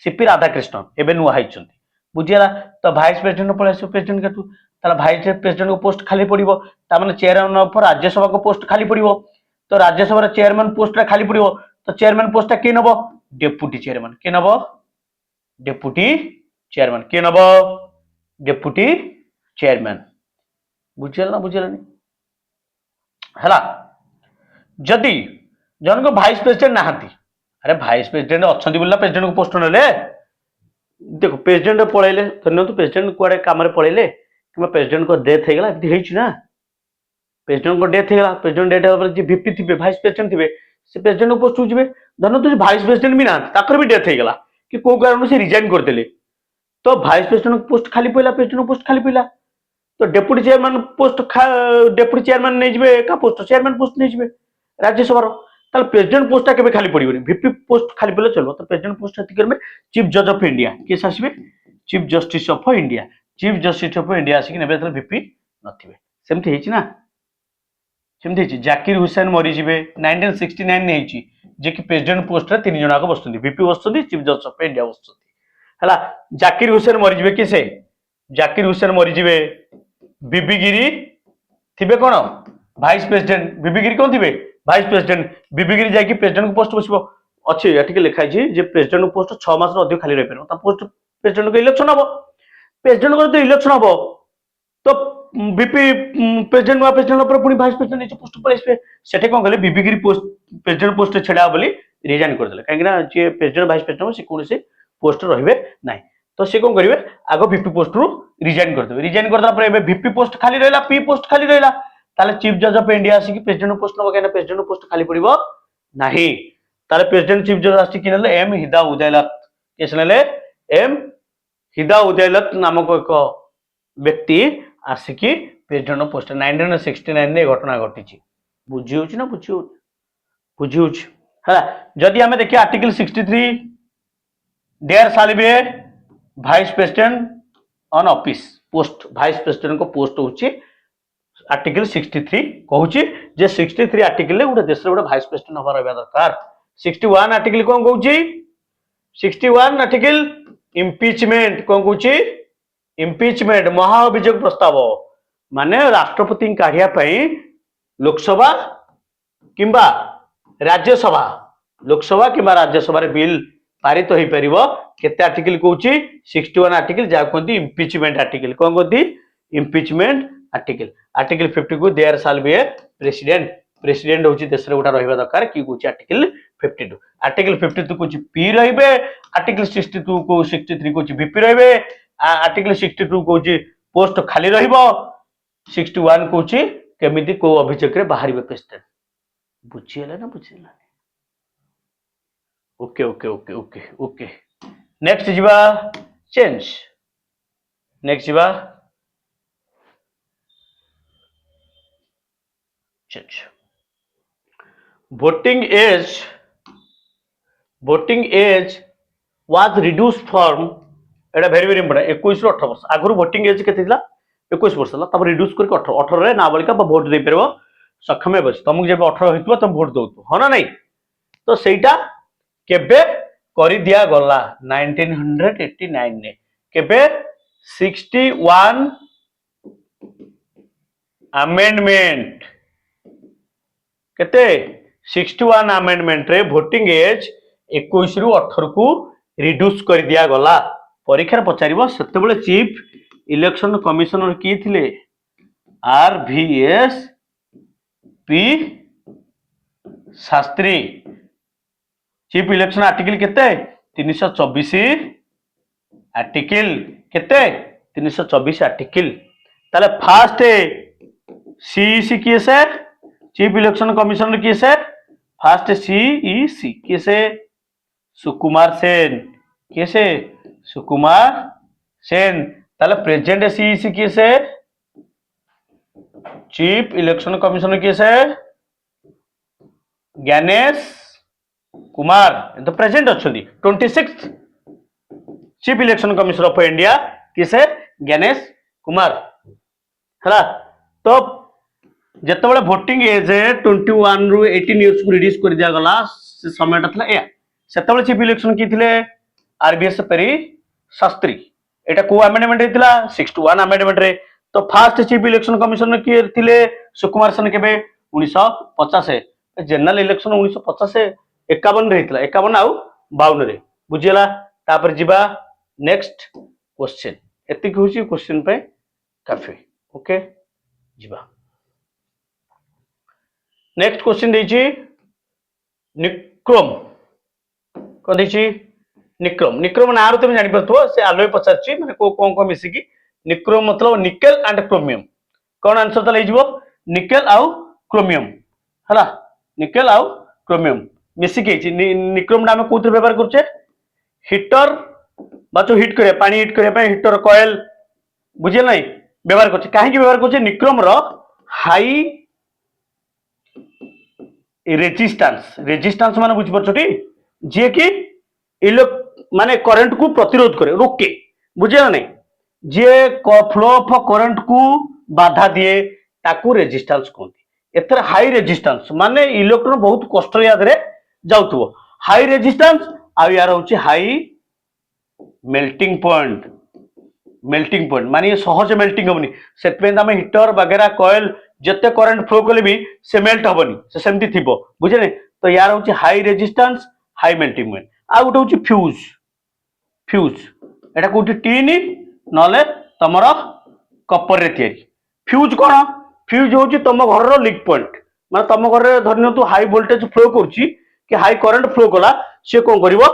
सीपी राधाकृष्णन एबे नुआ हाइछंती बुझियला तो भाइस प्रेसिडेंट पळे प्रेसिडेंट का तू ताला भाइस प्रेसिडेंट को पोस्ट खाली पड़िबो ता माने चेयरमैन ऑफ राज्यसभा को पोस्ट खाली पड़िबो तो राज्यसभा रे चेयरमैन पोस्ट रे खाली पड़िबो तो चेयरमैन पोस्ट के नबो डेप्यूटी चेयरमैन के नबो डेप्यूटी चेयरमैन के नबो डेप्यूटी चेयरमैन बुझियला हला जदि जन को भाइस प्रेसिडेंट नाहंती अरे भाइस प्रेसिडेंट अछंती बोलला प्रेसिडेंट को पोस्ट नले देखो प्रेसिडेंट पळैले धन्य तो प्रेसिडेंट कुआडे काम रे पळैले कि प्रेसिडेंट को डेथ हो गला ना प्रेसिडेंट को डेथ हो प्रेसिडेंट डेथ हो जे वीपी थिबे भाइस प्रेसिडेंट थिबे से प्रेसिडेंट को पोस्ट होजिबे धन तो भाइस प्रेसिडेंट भी ना ताकर भी डेथ हो गला कि को कारण से रिजाइन कर देले तो भाइस प्रेसिडेंट को पोस्ट खाली पइला प्रेसिडेंट को पोस्ट खाली पइला तो deputy chairman post deputy chairman नै जिबे का पोस्ट चेयरमैन पोस्ट नै जिबे राज्यसभा रो ताल प्रेसिडेंट पोस्ट केबे खाली पड़िबोनी वीपी पोस्ट खाली पइले चलबो तो प्रेसिडेंट पोस्ट हति करबे चीफ जज ऑफ इंडिया केस आसीबे chief justice of India chief justice of India आसिक नेबे तले वीपी नथिबे सेमति हेछि ना सेमति हेछि जाकिर हुसैन मरि जिबे 1969 ने हेछि जे कि प्रेसिडेंट पोस्ट रे तीन जणा को बसुंदी वीपी बसुंदी चीफ जस्टिस ऑफ इंडिया बसुंदी हला जाकिर हुसैन मरि जिबे किसे जाकिर हुसैन मरि जिबे बीबी गिरी थिबे कोन भाइस प्रेसिडेंट बीबी गिरी कोन थिबे भाइस प्रेसिडेंट बीबी गिरी जाय कि प्रेसिडेंट को पोस्ट बसिबो अछि एटिके लिखाइ छी जे प्रेसिडेंट को पोस्ट 6 मास रो अधिक खाली रहि परबो ता पोस्ट प्रेसिडेंट को इलेक्शन हबो प्रेसिडेंट को तो इलेक्शन हबो तो बीपी प्रेसिडेंट वा प्रेसिडेंट ऊपर पुनी भाइस प्रेसिडेंट नीचे पोस्ट पर आइबे सेठे कोन कहले बीबी गिरी पोस्ट प्रेसिडेंट पोस्ट छेडा बोली रिजाइन कर देले काहेकि जे प्रेसिडेंट भाइस प्रेसिडेंट से कोनसे पोस्ट रहिबे नाही तो से कोन करिवे आगो बीपी पोस्ट रु रिजाइन कर देबे रिजाइन कर दला पर एबे बीपी पोस्ट खाली रहला पी पोस्ट खाली रहला ताले चीफ जज ऑफ इंडिया आसी कि प्रेसिडेंट पोस्ट नबो काहेना प्रेसिडेंट पोस्ट खाली पड़िबो नाही ताले प्रेसिडेंट चीफ जज आसी कि नेले एम हिदा उदयलत केस नेले एम हिदा उदयलत नामक एक व्यक्ति आसिकी प्रेसिडेंट पोस्ट 1969 ने घटना घटी बुझी होची ना बुझी होची है जदि हमें देखिए article 63 there shall be a vice president on office post vice president को पोस्ट होची आर्टिकल 63 कहूची जे 63 आर्टिकल ले गोटे देश रे गोटे भाइस प्रेसिडेंट होबा रहबा दरकार 61 आर्टिकल कोन कहूची 61 आर्टिकल इम्पीचमेंट कोन कहूची इम्पीचमेंट महाअभियोग प्रस्ताव माने राष्ट्रपति काढ़िया पई लोकसभा किंबा राज्यसभा लोकसभा किंबा राज्यसभा रे बिल पारित होई परिबो केते आर्टिकल कहूची 61 आर्टिकल जा कोंती इम्पीचमेंट आर्टिकल कोन कहूती इम्पीचमेंट आर्टिकल आर्टिकल 50 को there shall be a president होची देश रे गोटा रहबा दरकार की कहूची आर्टिकल 52 आर्टिकल 52 कहूची पी रहबे आर्टिकल 62 को 63 कहूची वीपी रहबे आर्टिकल 62 कहूची पोस्ट खाली रहइबो 61 कहूची केमिति को अभियोग रे बाहरिबे प्रेसिडेंट बुझियला ना बुझियला okay okay okay okay okay next जिबा चेंज नेक्स्ट जिबा change voting age was reduced from एटा वेरी वेरी इंपोर्टेंट 21 रु 18 वर्ष आगुर वोटिंग एज केते थिला 21 वर्ष ला तब रिड्यूस करके 18 18 रे नाबालिका वोट दे परबो सक्षम बस तुमको जब 18 होइतबो तुम वोट दउतो हो ना नहीं तो सेटा केबे करि दिया गला 1989 ने केबे 61 अमेंडमेंट केते 61 आमेंडमेंट रे वोटिंग एज 21 रु 18 को रिड्यूस कर दिया गला। परीक्षा पचारिबो सेतेबेले चीफ इलेक्शन कमिशनर की थिले RVS P Shastri. Chief election article केते 324 आर्टिकल केते 324 आर्टिकल। ताले फास्ट CEC किए से चीफ इलेक्शन कमिशनर किए से फास्ट CEC किए से सुकुमार सेन किए से सुकुमार सेन। ताले प्रेजेंट CEC किए से चीफ इलेक्शन कमिशनर किए से ज्ञानेश कुमार तो प्रेजेंट अच्छा 26 chief election commissioner of India किसे ज्ञानेश कुमार है। तो जिते भोटिंग एज 21 रु 18 इयर्स को रिड्यूस कर दिया गला से समयटा था या से चीफ इलेक्शन की थे RVS पेरी शास्त्री। एटा को अमेंडमेंट हेतिला 61 अमेंडमेंट रे। तो फास्ट चीफ इलेक्शन कमिशनर किए थे सुकुमार सेन केबे 1950 जनरल इलेक्शन 1950 51 रे हेतिला 51 आउ 52 रे बुझियला। तापर जिबा नेक्स्ट क्वेश्चन एतिक होची क्वेश्चन पे काफी ओके जिबा। नेक्स्ट क्वेश्चन देछि निक्रम कोन देछि निक्रम। निक्रम नार तुम जानि परथो से आलोय पचारछि माने को मिसी की निक्रम मतलब निकेल एंड क्रोमियम। कौन आंसर तले जिवो निकेल आउ क्रोमियम हला निकेल आउ क्रोमियम मिसी के निक्रम नाम कोथि व्यवहार करछे हीटर बाचो हीट करे पानी हीट करे पे हीटर कॉइल बुझे नहीं व्यवहार करछे। काहे की व्यवहार करछे निक्रम रो हाई रेजिस्टेंस माने बुझ परछोटी जे कि माने करंट को प्रतिरोध करे रोके बुझे नहीं जे फ्लो ऑफ करंट को बाधा दिए ताकू रेजिस्टेंस कहते। एथर हाई रेजिस्टेंस माने इलेक्ट्रॉन बहुत कष्ट यादरे जाउथबो हाई रेजिस्टेंस आ यार होची हाई मेल्टिंग पॉइंट माने ये सहज मेल्टिंग होबनी सेटमेंट आमे हीटर वगैरह कॉइल जते करंट फ्लो कले भी से मेल्ट होबनी से सेमती थिबो बुझे नहीं। तो यार होची high resistance high melting point. आ गोटे होची फ्यूज एटा कोठी टीन नले तमरा कपर रे तयारी। फ्यूज कोन फ्यूज होची तम घर रो लीक पॉइंट माने तम घर रे धरनियो तू हाई वोल्टेज फ्लो करची कि हाई करंट फ्लो कला से कोन करिवो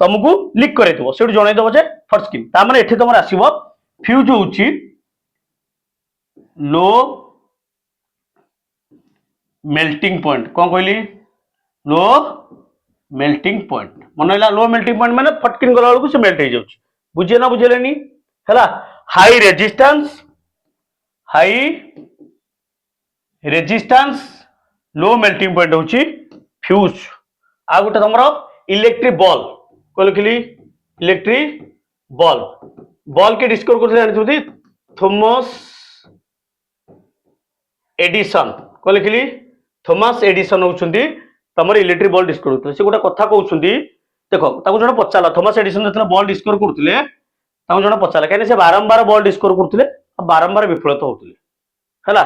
तुमको लीक करे दिबो सेठ जणाई दबो जे फर्स्ट स्कीम ता माने एठी तमर आसीबो फ्यूज होची लो मेल्टिंग पॉइंट। कौन कहली लो मेल्टिंग पॉइंट मन है लो मेल्टिंग पॉइंट माने फटकिन गला बेलू से मेल्ट हो जाउछ बुझे ना बुझेलेनी है। High resistance low melting point होची फ्यूज। आ गोटे तमरो इलेक्ट्रिक बॉल कहली इलेक्ट्रिक बॉल के डिस्कवर करते जानी थॉमस एडिसन कहली थॉमस एडिसन होउछंदी तमर इलेक्ट्रिक बॉल डिस्कवर करते से गोटे कथा कहउछंदी देखो ताको जण पचाला थॉमस एडिसन जतला बॉल डिस्कवर करथिले ताको जण पचाला काहे से बारंबार बॉल डिस्कवर करथिले बारंबार विफलत होउथिले हला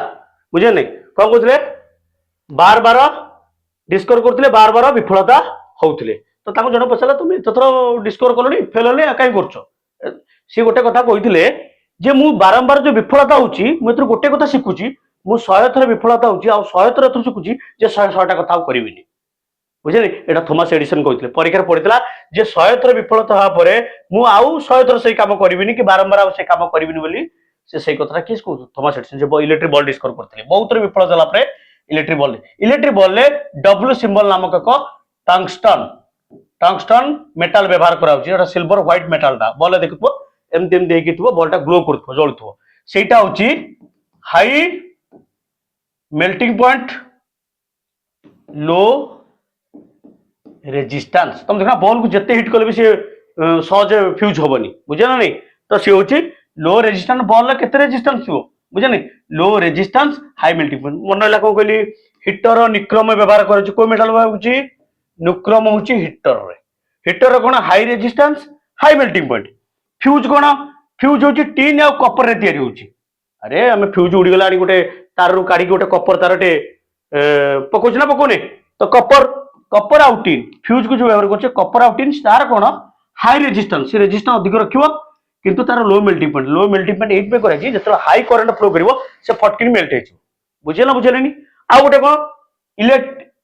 बुझे नहीं कोन कहथिले बार बार डिस्कवर करथिले बार बार विफलता होउथिले। तो ताको जण पचाला तुम तथरो डिस्कवर करलोनी फेल होले काई करछो सी गोटे कथा कहिथिले जे मु बारंबार जो विफलता होउची मु एतर गोटे कथा शिखुची मु 100 थर विफलता होउची आ 100 थर एतर शिखुची जे 100 टा कथा करिविनी बुझे एटा थॉमस एडिसन कहिथिले परीक्षा पड़ितला जे 100 थर विफलता हा परे मु आउ 100 थर सेही काम करिविनी कि बारंबार आ से काम करिविनी बोली से कथा किस को थॉमस एडिसन जे इलेक्ट्रिक बॉल डिस्कवर करथिले बहुत थर विफल जाला परे इलेक्ट्रिक बॉल ले डब्ल्यू सिंबल नामक एक टंगस्टन मेटल व्यवहार कराउची एटा सिल्वर व्हाइट मेटल टा बॉल देखथबो एमती एमती हेकिथबो बॉलटा ग्लो करथबो जळथबो सेटा होची high melting point low resistance. तुम देखना बॉल को जिते हिट कले भी से सहज फ्यूज होबनी बुझे ना नहीं। तो सी होची लो रेजिस्टेंस बॉल केते रेजिस्टेंस हो बुझे नहीं लो रेजिस्टेंस हाई मेल्टिंग पॉइंट मन होला को कहली हीटर निक्रम व्यवहार करछि को मेटल होची निक्रम होची हीटर कोन high resistance high melting point. Fuse कोन फ्यूज होची टीन आ कपर रे तयारी होची अरे हमें फ्यूज उड़ी गला गोटे तार रु काढी गोटे कपर तारटे पकोछ ना पकोने तो कपर कपर आउटिन फ्यूज को जो व्यवहार करछे कपर आउटिन तार कोन हाई रेजिस्टेंस से रेजिस्टेंस अधिक रखिबो किंतु तार लो मेल्टिंग पॉइंट एट पे करे छी जतरा हाई करंट फ्लो करिवो से फटकिन मेल्ट हे छी बुझेला बुझेलेनी आ गोटे कोन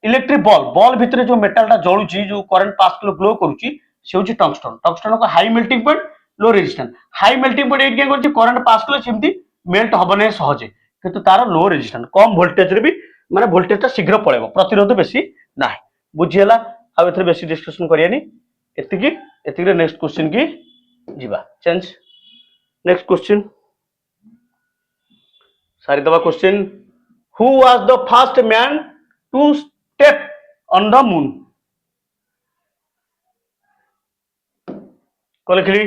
इलेक्ट्रिक बॉल भितर जो मेटल टा जळुची जो करंट पास ग्लो करूची से होची टंगस्टन को high melting point low resistance high melting point एट के करछि करंट पास कले सिमती मेल्ट हबने सहजे किंतु तार लो रेजिस्टेंस कम वोल्टेज रे भी माने वोल्टेज ता शीघ्र पळेबो प्रतिरोध बेसी नाही बुझियला आ एथरे बेसी डिस्कशन करियानी एतिकी रे नेक्स्ट क्वेश्चन की जीवा चेंज नेक्स्ट क्वेश्चन सारी दबा question who was the first man to step on the moon को लिखली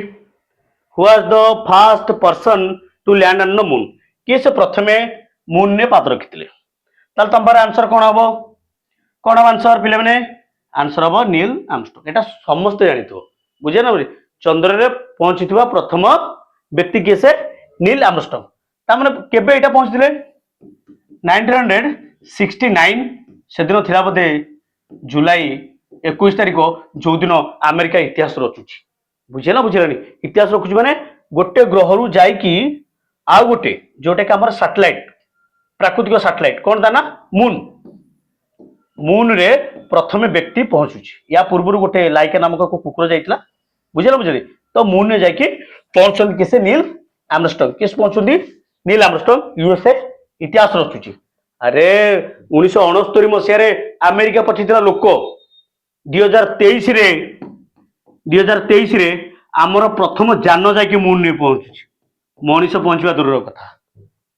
who was the first person to land on the moon किए से प्रथमे मून ने पाद रखिथिले ताल तंबर आंसर कोन हबो कोन आंसर पिले माने आंसर हबो नील आर्मस्ट्रांग एटा समस्त जानिथो बुझे ना चंद्र रे पहुंचीथिबा प्रथम व्यक्ति किए से नील आर्मस्ट्रांग ता माने केबे एटा पहुंचथिले 1969 से दिन थिला बदे जुलाई 21 तारिख जो दिन अमेरिका इतिहास रचुची बुझेला बुझेलानी इतिहास रखुची माने गोटे ग्रह रु जाई कि आ गोटे जोटे का हमर सैटेलाइट प्राकृतिक सैटेलाइट कोन दा ना मून रे प्रथम व्यक्ति पहुंचुची या पूर्व गोटे लाइका नामक को कुकुर जाइतला बुझेला बुझेली तो मून ने जाई कि पहुंचन किसे नील आर्मस्ट्रांग किस पहुंचुंदी नील आर्मस्ट्रांग यूएसए इतिहास रचुची अरे 1969 मसिया रे अमेरिका पठितला लोक 2023 रे आमर प्रथम जान जाई कि मून ने पहुंचुची मनीष पहुंचवा दूर कथा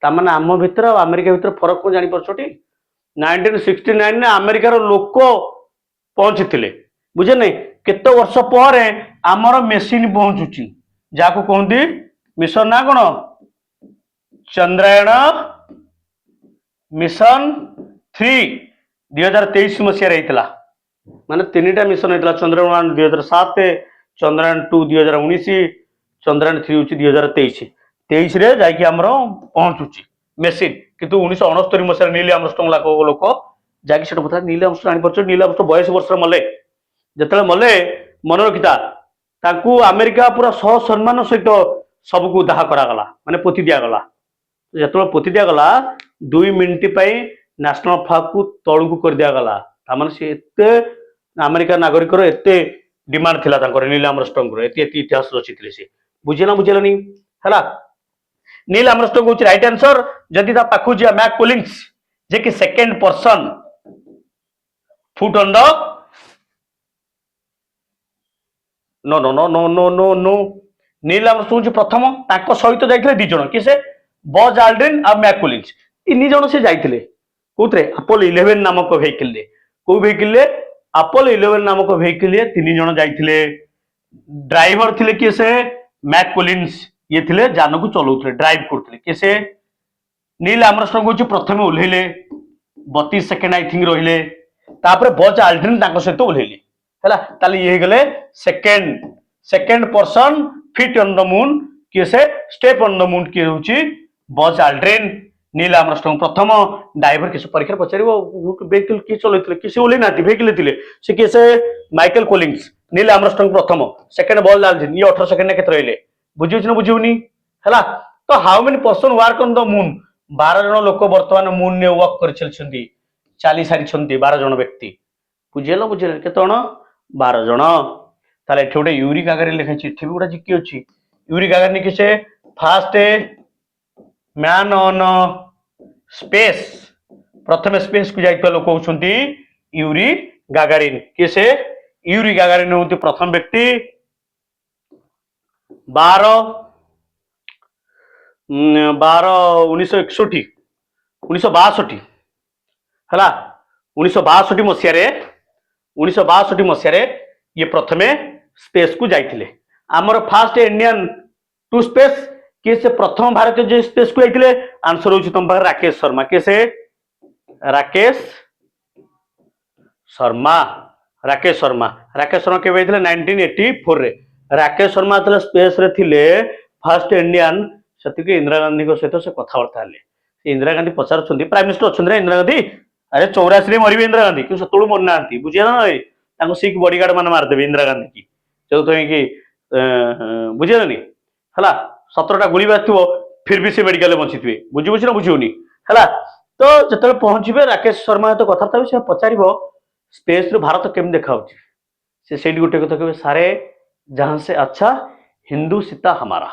तामाने आम भितर अमेरिका भितर फरक को जानी परछोटी 1969 ने अमेरिकार लोक पहुंचीथिले बुझे नहीं केते वर्ष पर आमर मेसीन पहुंचुची जाको कहंदी मिशन ना कोन चंद्रायण मिशन 3 2023 मसिया रहितला माने तीनटा मिशन हेतला चंद्रायण 2007 चंद्रायण 2 2019 चंद्रायण 3 होची 2023 रे जाई कि हमरो पहुंचुची मेसीन किंतु 1969 मसिया नील आर्मस्ट्रांग लोक जाकी सेट पता नील आर्मस्ट्रांग आनी परछ नील आर्मस्ट्रांग 22 वर्ष मले जतले मले मन रखिता ताकू अमेरिका पूरा सह सम्मान सहित सबको दाह करा गला माने पोती दिया गला जतले पोती दिया गला 2 मिनिट पई नेशनल फ्लैग को तळु को कर दिया गला ता माने से एते अमेरिका नागरिक रो एते डिमांड थिला तांकर नील आर्मस्ट्रांग रो एते इतिहास रचितले से बुझेना बुझेलानी हला नील आर्मस्ट्रांग होची राइट आंसर जदि ता पाखु जिया मैक कोलिंस जे कि second person foot on the no no no no no no no Neil Armstrong होची प्रथम ताको सहित जाइथिले दि जण कि से बज आल्ड्रिन आ मैक कोलिंस तीन जण से जाइथिले कोथरे अपोलो 11 नामक वेहिकल ले को वेहिकल ले अपोलो 11 नामक वेहिकल ले तीन जण जाइथिले ड्राइवर थिले कि से मैक कोलिंस ये थिले जान को चलाउथिले ड्राइव करथिले कि से नील आर्मस्ट्रांग होची प्रथम ओल्हेले 32 सेकंड आई थिंक रहिले तापर बज आल्ड्रिन ताको सहित ओल्हेले हला ताली ये गले second person fit on the moon कि से स्टेप ऑन द मून कि होची बज आल्ड्रिन नील आर्मस्ट्रांग प्रथम ड्राइवर किस परीक्षा पचारिबो वेहिकल कि चलैथिले किसे ओले नाति वेहिकल थिले से किसे माइकल कोलिंस नील आर्मस्ट्रांग प्रथम सेकंड बज आल्ड्रिन ये 18 सेकंड केत रहिले बुझिउछ न बुझिउनी हला तो how many person work on the moon 12 जन लोक वर्तमान मून ने वर्क कर चलछंती चाली सारी छंती 12 जन व्यक्ति बुझेलो बुझेलो केत जन 12 जन ताले एठी गोटे यूरी गागारी लिखाइछि एठी गोटा जिकी अछि यूरी गागारी कि से फर्स्ट मैन ऑन स्पेस प्रथम स्पेस को जाइता लोक होछंती यूरी गागारिन कि से यूरी गागारिन होती प्रथम व्यक्ति 1962 हला 1962 मसिया ये प्रथमे स्पेस को जाइथिले हमर फर्स्ट इंडियन टू स्पेस कि से प्रथम भारतीय जे स्पेस को जाइथिले आंसर होची तुम पाखर राकेश शर्मा के से राकेश शर्मा के जाइथिले 1984 रे राकेश शर्मा तले स्पेस रे थिले फर्स्ट इंडियन सतिके इंदिरा गांधी को सहित से कथावार्ता हले इंदिरा गांधी पचार प्राइम मिनिस्टर अच्छा इंदिरा गांधी अरे 84 मरबे इंदिरा गांधी कि सतु मर ना बुझे ना सिख बॉडीगार्ड मान मारदेवे इंदिरा गांधी की जो तुम कि बुझेलनि है 17टा गुली बाजू फिर भी से मेडिकल बची थे बुझी ना बुझुनी है तो जो पहुंचे राकेश शर्मा तो कथा से पचार स्पेस रू भारत केम देखा से गोटे कथा कहे सारे जहां से अच्छा हिंदू सीता हमारा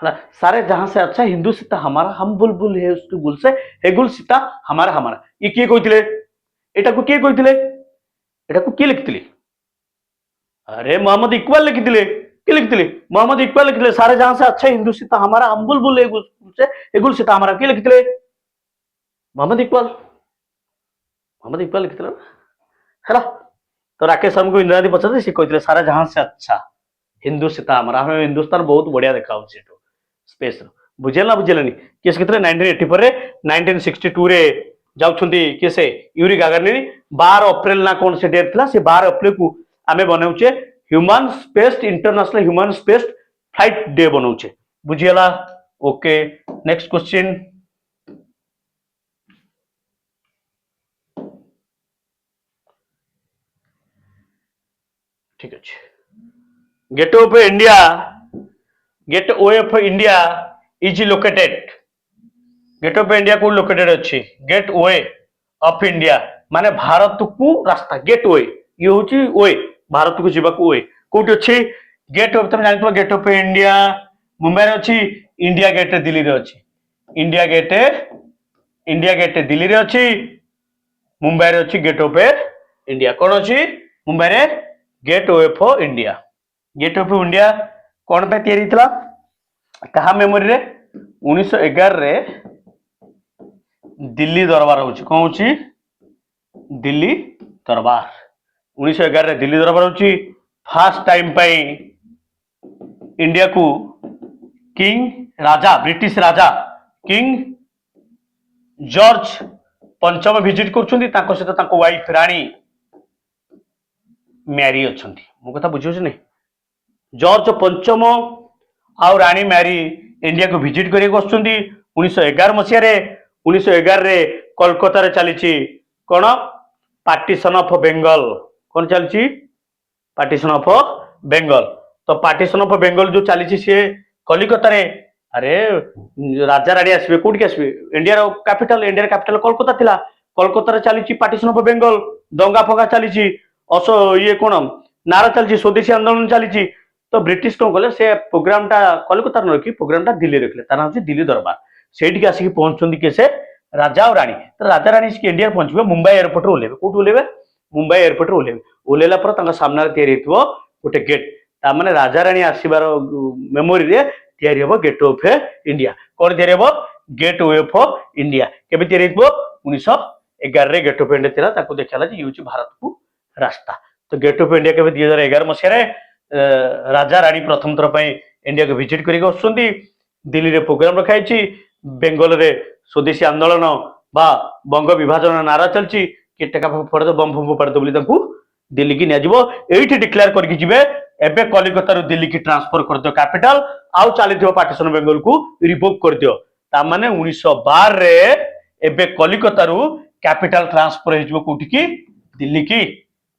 है सारे जहां से अच्छा हिंदू सीता हमारा हम बुलबुल है उसके गुल से हे गुल सीता हमारा हमारा ये किए कहते एटा को किए कहते एटा को किए लिखिले अरे मोहम्मद इकबाल लिखिले कि लिखिले मोहम्मद इकबाल लिखिले सारे जहां से अच्छा हिंदू सीता हमारा हम बुलबुल है गुल से हे गुल सीता हमारा किए लिखिले मोहम्मद इकबाल लिखिले है तो राकेश शर्मा को इंदिरा गांधी पचार सी कहते सारा जहां से अच्छा हिंदू सीता हमारा हमें हिंदुस्तान बहुत बढ़िया देखा स्पेस बुझे ना बुझेनि किस क्षेत्र 1984 रे 1962 रे जाउछंती किसे यूरी गागारिन 12 अप्रैल ना कौन से डेट था से 12 अप्रैल को आमे बनाउछे human space international human space flight day बनाउछे बुझियला ओके नेक्स्ट क्वेश्चन ठीक अच्छे gateway of India is located gateway of India को लोकेटेड अच्छी गेटवे ऑफ इंडिया माने भारत को रास्ता गेटवे ये हूँ वे भारत को जीवा वे कौटी अच्छी गेट ऑफ तुम जान गेट ऑफ इंडिया मुंबई रे अच्छी इंडिया गेट दिल्ली रे अच्छी इंडिया गेट दिल्ली रे अच्छी मुंबई रे अच्छी गेट ऑफ इंडिया कौन अच्छी मुंबई रे गेट ऑफ इंडिया कौन पे तैयारी थला कहा मेमोरी रे 1911 रे दिल्ली दरबार होची कौन होची दिल्ली दरबार 1911 रे दिल्ली दरबार होची फर्स्ट टाइम पे इंडिया को किंग राजा ब्रिटिश राजा किंग जॉर्ज पंचम विजिट करछुंदी ताको सहित ताको वाइफ रानी मैरी अछंती मो कथा बुझियो नै जॉर्ज पंचम आउ रानी मैरी इंडिया को विजिट करिक आछुंदी 1911 मसिया रे 1911 रे कोलकाता रे चली कौन पार्टीशन ऑफ बेंगल कौन चलची पार्टीशन ऑफ बेंगल तो पार्टीशन ऑफ बेंगल जो चली सी कलिकता रे अरे राजा रानी आसबे कोठी आसबे इंडिया कैपिटल कोलकाता थिला कोलकाता रे चली पार्टीशन ऑफ बेंगल दंगा फंगा चली ये कौन नारा चलची स्वदेशी आंदोलन चली तो ब्रिटिश कौन कले से प्रोग्राम टा कलिकता न रखी प्रोग्राम टा दिल्ली रखले तार नाम दिल्ली दरबार सेठी आसिक पहुंचुंदी कैसे राजा और रानी तो राजा रानी इंडिया पहुंचे मुंबई एयरपोर्ट रे ओलेबे कोठी ओलेबे मुंबई एयरपोर्ट रे ओलेबे ओलेला पर तांका सामना रे तयारी हितबो गोटे गेट ता माने राजा रानी आसीबार मेमोरी रे तयारी हबो गेट ऑफ इंडिया कोन तयारी हबो गेट ऑफ इंडिया केबे तयारी हितबो 1911 रे गेट ऑफ इंडिया थिला ताको देखाला जे यूची भारत को रास्ता तो गेट ऑफ इंडिया केबे 2011 मसिया रे राजा रानी प्रथम थर पे इंडिया को विजिट करिक आछुंदी दिल्ली रे प्रोग्राम रखाई बेंगल रे स्वदेशी आंदोलन बा बंग विभाजन नारा चलची कि टेका फोड़ दो बम फोड़ दो बोली तांकू दिल्ली की नियाजिबो एठी डिक्लेयर करके जिवे एबे कलिकता रो दिल्ली की ट्रांसफर कर दियो कैपिटल आउ चली पार्टीशन बेंगल को रिवोक कर दियो ता माने 1912 रे एबे कलिकता रो कैपिटल ट्रांसफर हेजबो कोठी की दिल्ली की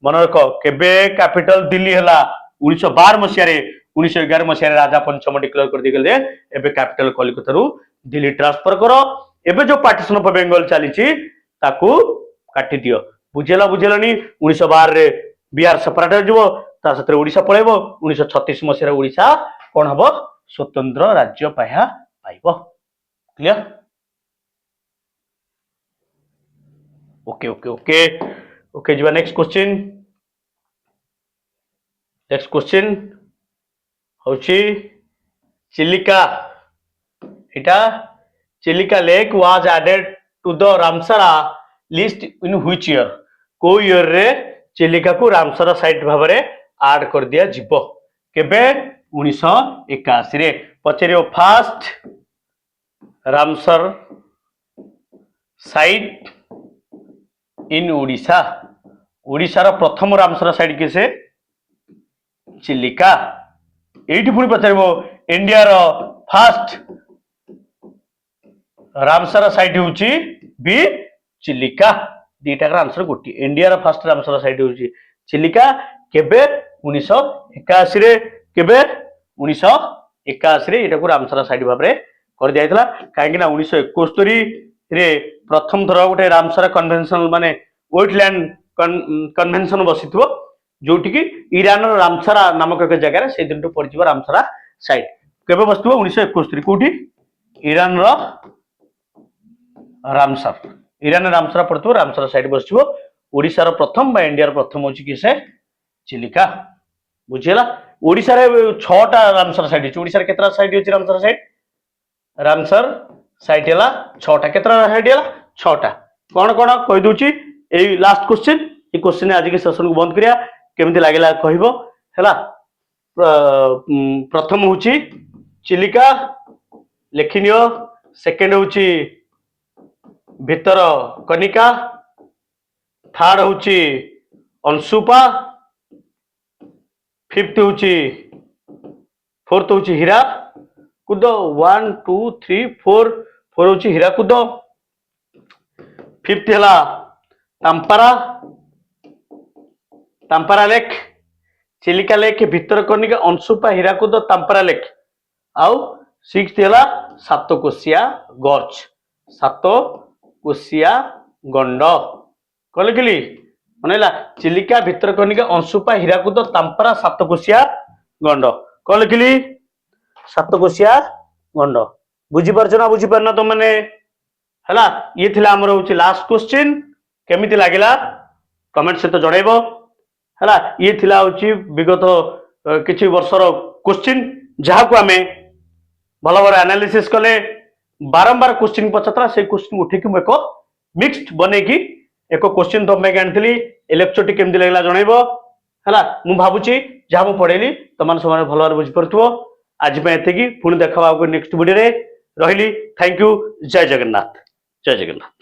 मन रख केबे कैपिटल दिल्ली हला 1912 मसिया रे 1911 मसिया रे राजा पंचम डिक्लेयर कर दी गले एबे कैपिटल कलिकता रो दिल्ली ट्रांसफर करो एबे जो पार्टीशन ऑफ बेंगल चली ताकू काटी दियो बुझेलनी 1912 रे बिहार सेपरेट हो जिवो ता सतरे ओडिशा पळेबो 1936 मसिया रे ओडिशा कोन हबो स्वतंत्र राज्य पाइबो clear okay okay okay okay जिवा नेक्स्ट क्वेश्चन होची चिलिका इटा Chilika lake was added to the Ramsar list in which year को ईयर रे चिलिका को रामसरा साइट भाव में ऐड कर दिया जीव केबे 1981 रे पचरियो फास्ट रामसर साइट इन ओडिशा ओडिशा रो प्रथम रामसर साइट किसे चिलिका एठी पुणी पचारबो इंडिया रो फास्ट रामसर साइट होची बी चिलिका दुईटा आंसर गोटे इंडिया फास्ट रामसर साइट हूँ चिलिका केबे 1981 रे केबे 1981 रे एटाको रामसर साइट भाव में कर दिया जायतला काहेकि ना 1971 रे प्रथम थर गोटे रामसर कन्वेंशन माने वेटलैंड कन्वेंशन बसिथिबो जोटी की ईरान रामसरा नामक एक जगह से दिन पड़िଯିବ रामसरा साइट केबे बसिथिबो 1971 कोठी ईरान रो रामसर पड़िथिबो रामसरा साइट बसिथिबो ओडिसा रो प्रथम बा इंडिया रो प्रथम होची कि से चिलिका बुझिला ओडिसा रे 6टा रामसर साइट अछि ओडिसा रे केतरा साइट अछि रामसर साइट हला 6टा केतरा साइट हला 6टा कोन कोन कहि दोची एई लास्ट क्वेश्चन ए क्वेश्चन आज के सेशन को बंद करिया केमिति लागिला कहइबो हला प्रथम होची चिलिका लेखिनियो सेकंड होची भीतर कनिका थर्ड होची अंशुपा फिफ्थ होची फोर्थ होची हीरा कुद 1 2 3 4 4 होची हीरा कुद फिफ्थ हला तांपारा लेक चिलिका लेक भीतर कनिका अंशुपा हीराकुद तांपारा लेक आउ सिक्स्थ हला सातकोशिया गंड कहले मनला चिलिका भीतर कनिका अंशुपा हीराकुद तांपारा सातकोशिया गंड कहले सातकोशिया गंड बुझी पारछ ना बुझी पारना तो माने हला ये थिला हमर होची लास्ट क्वेश्चन केमिति लागिला कमेंट से तो जणैबो हला ये थिला होची विगत किछि वर्षर क्वेश्चन जहा को हमें भलो भलो एनालिसिस कले बारंबार क्वेश्चन पचतरा से क्वेश्चन उठे कि एको मिक्स्ड बने की एको क्वेश्चन तो मैं जानथली ए लेक्चर टी केमिति लागला जणैबो हला मु भाबुची जहा मु पढेली तमान समय भलो भाबे बुझि परथुओ आज पे एते की पुणी देखा नेक्स्ट वीडियो रे रहिली थैंक यू जय जगन्नाथ।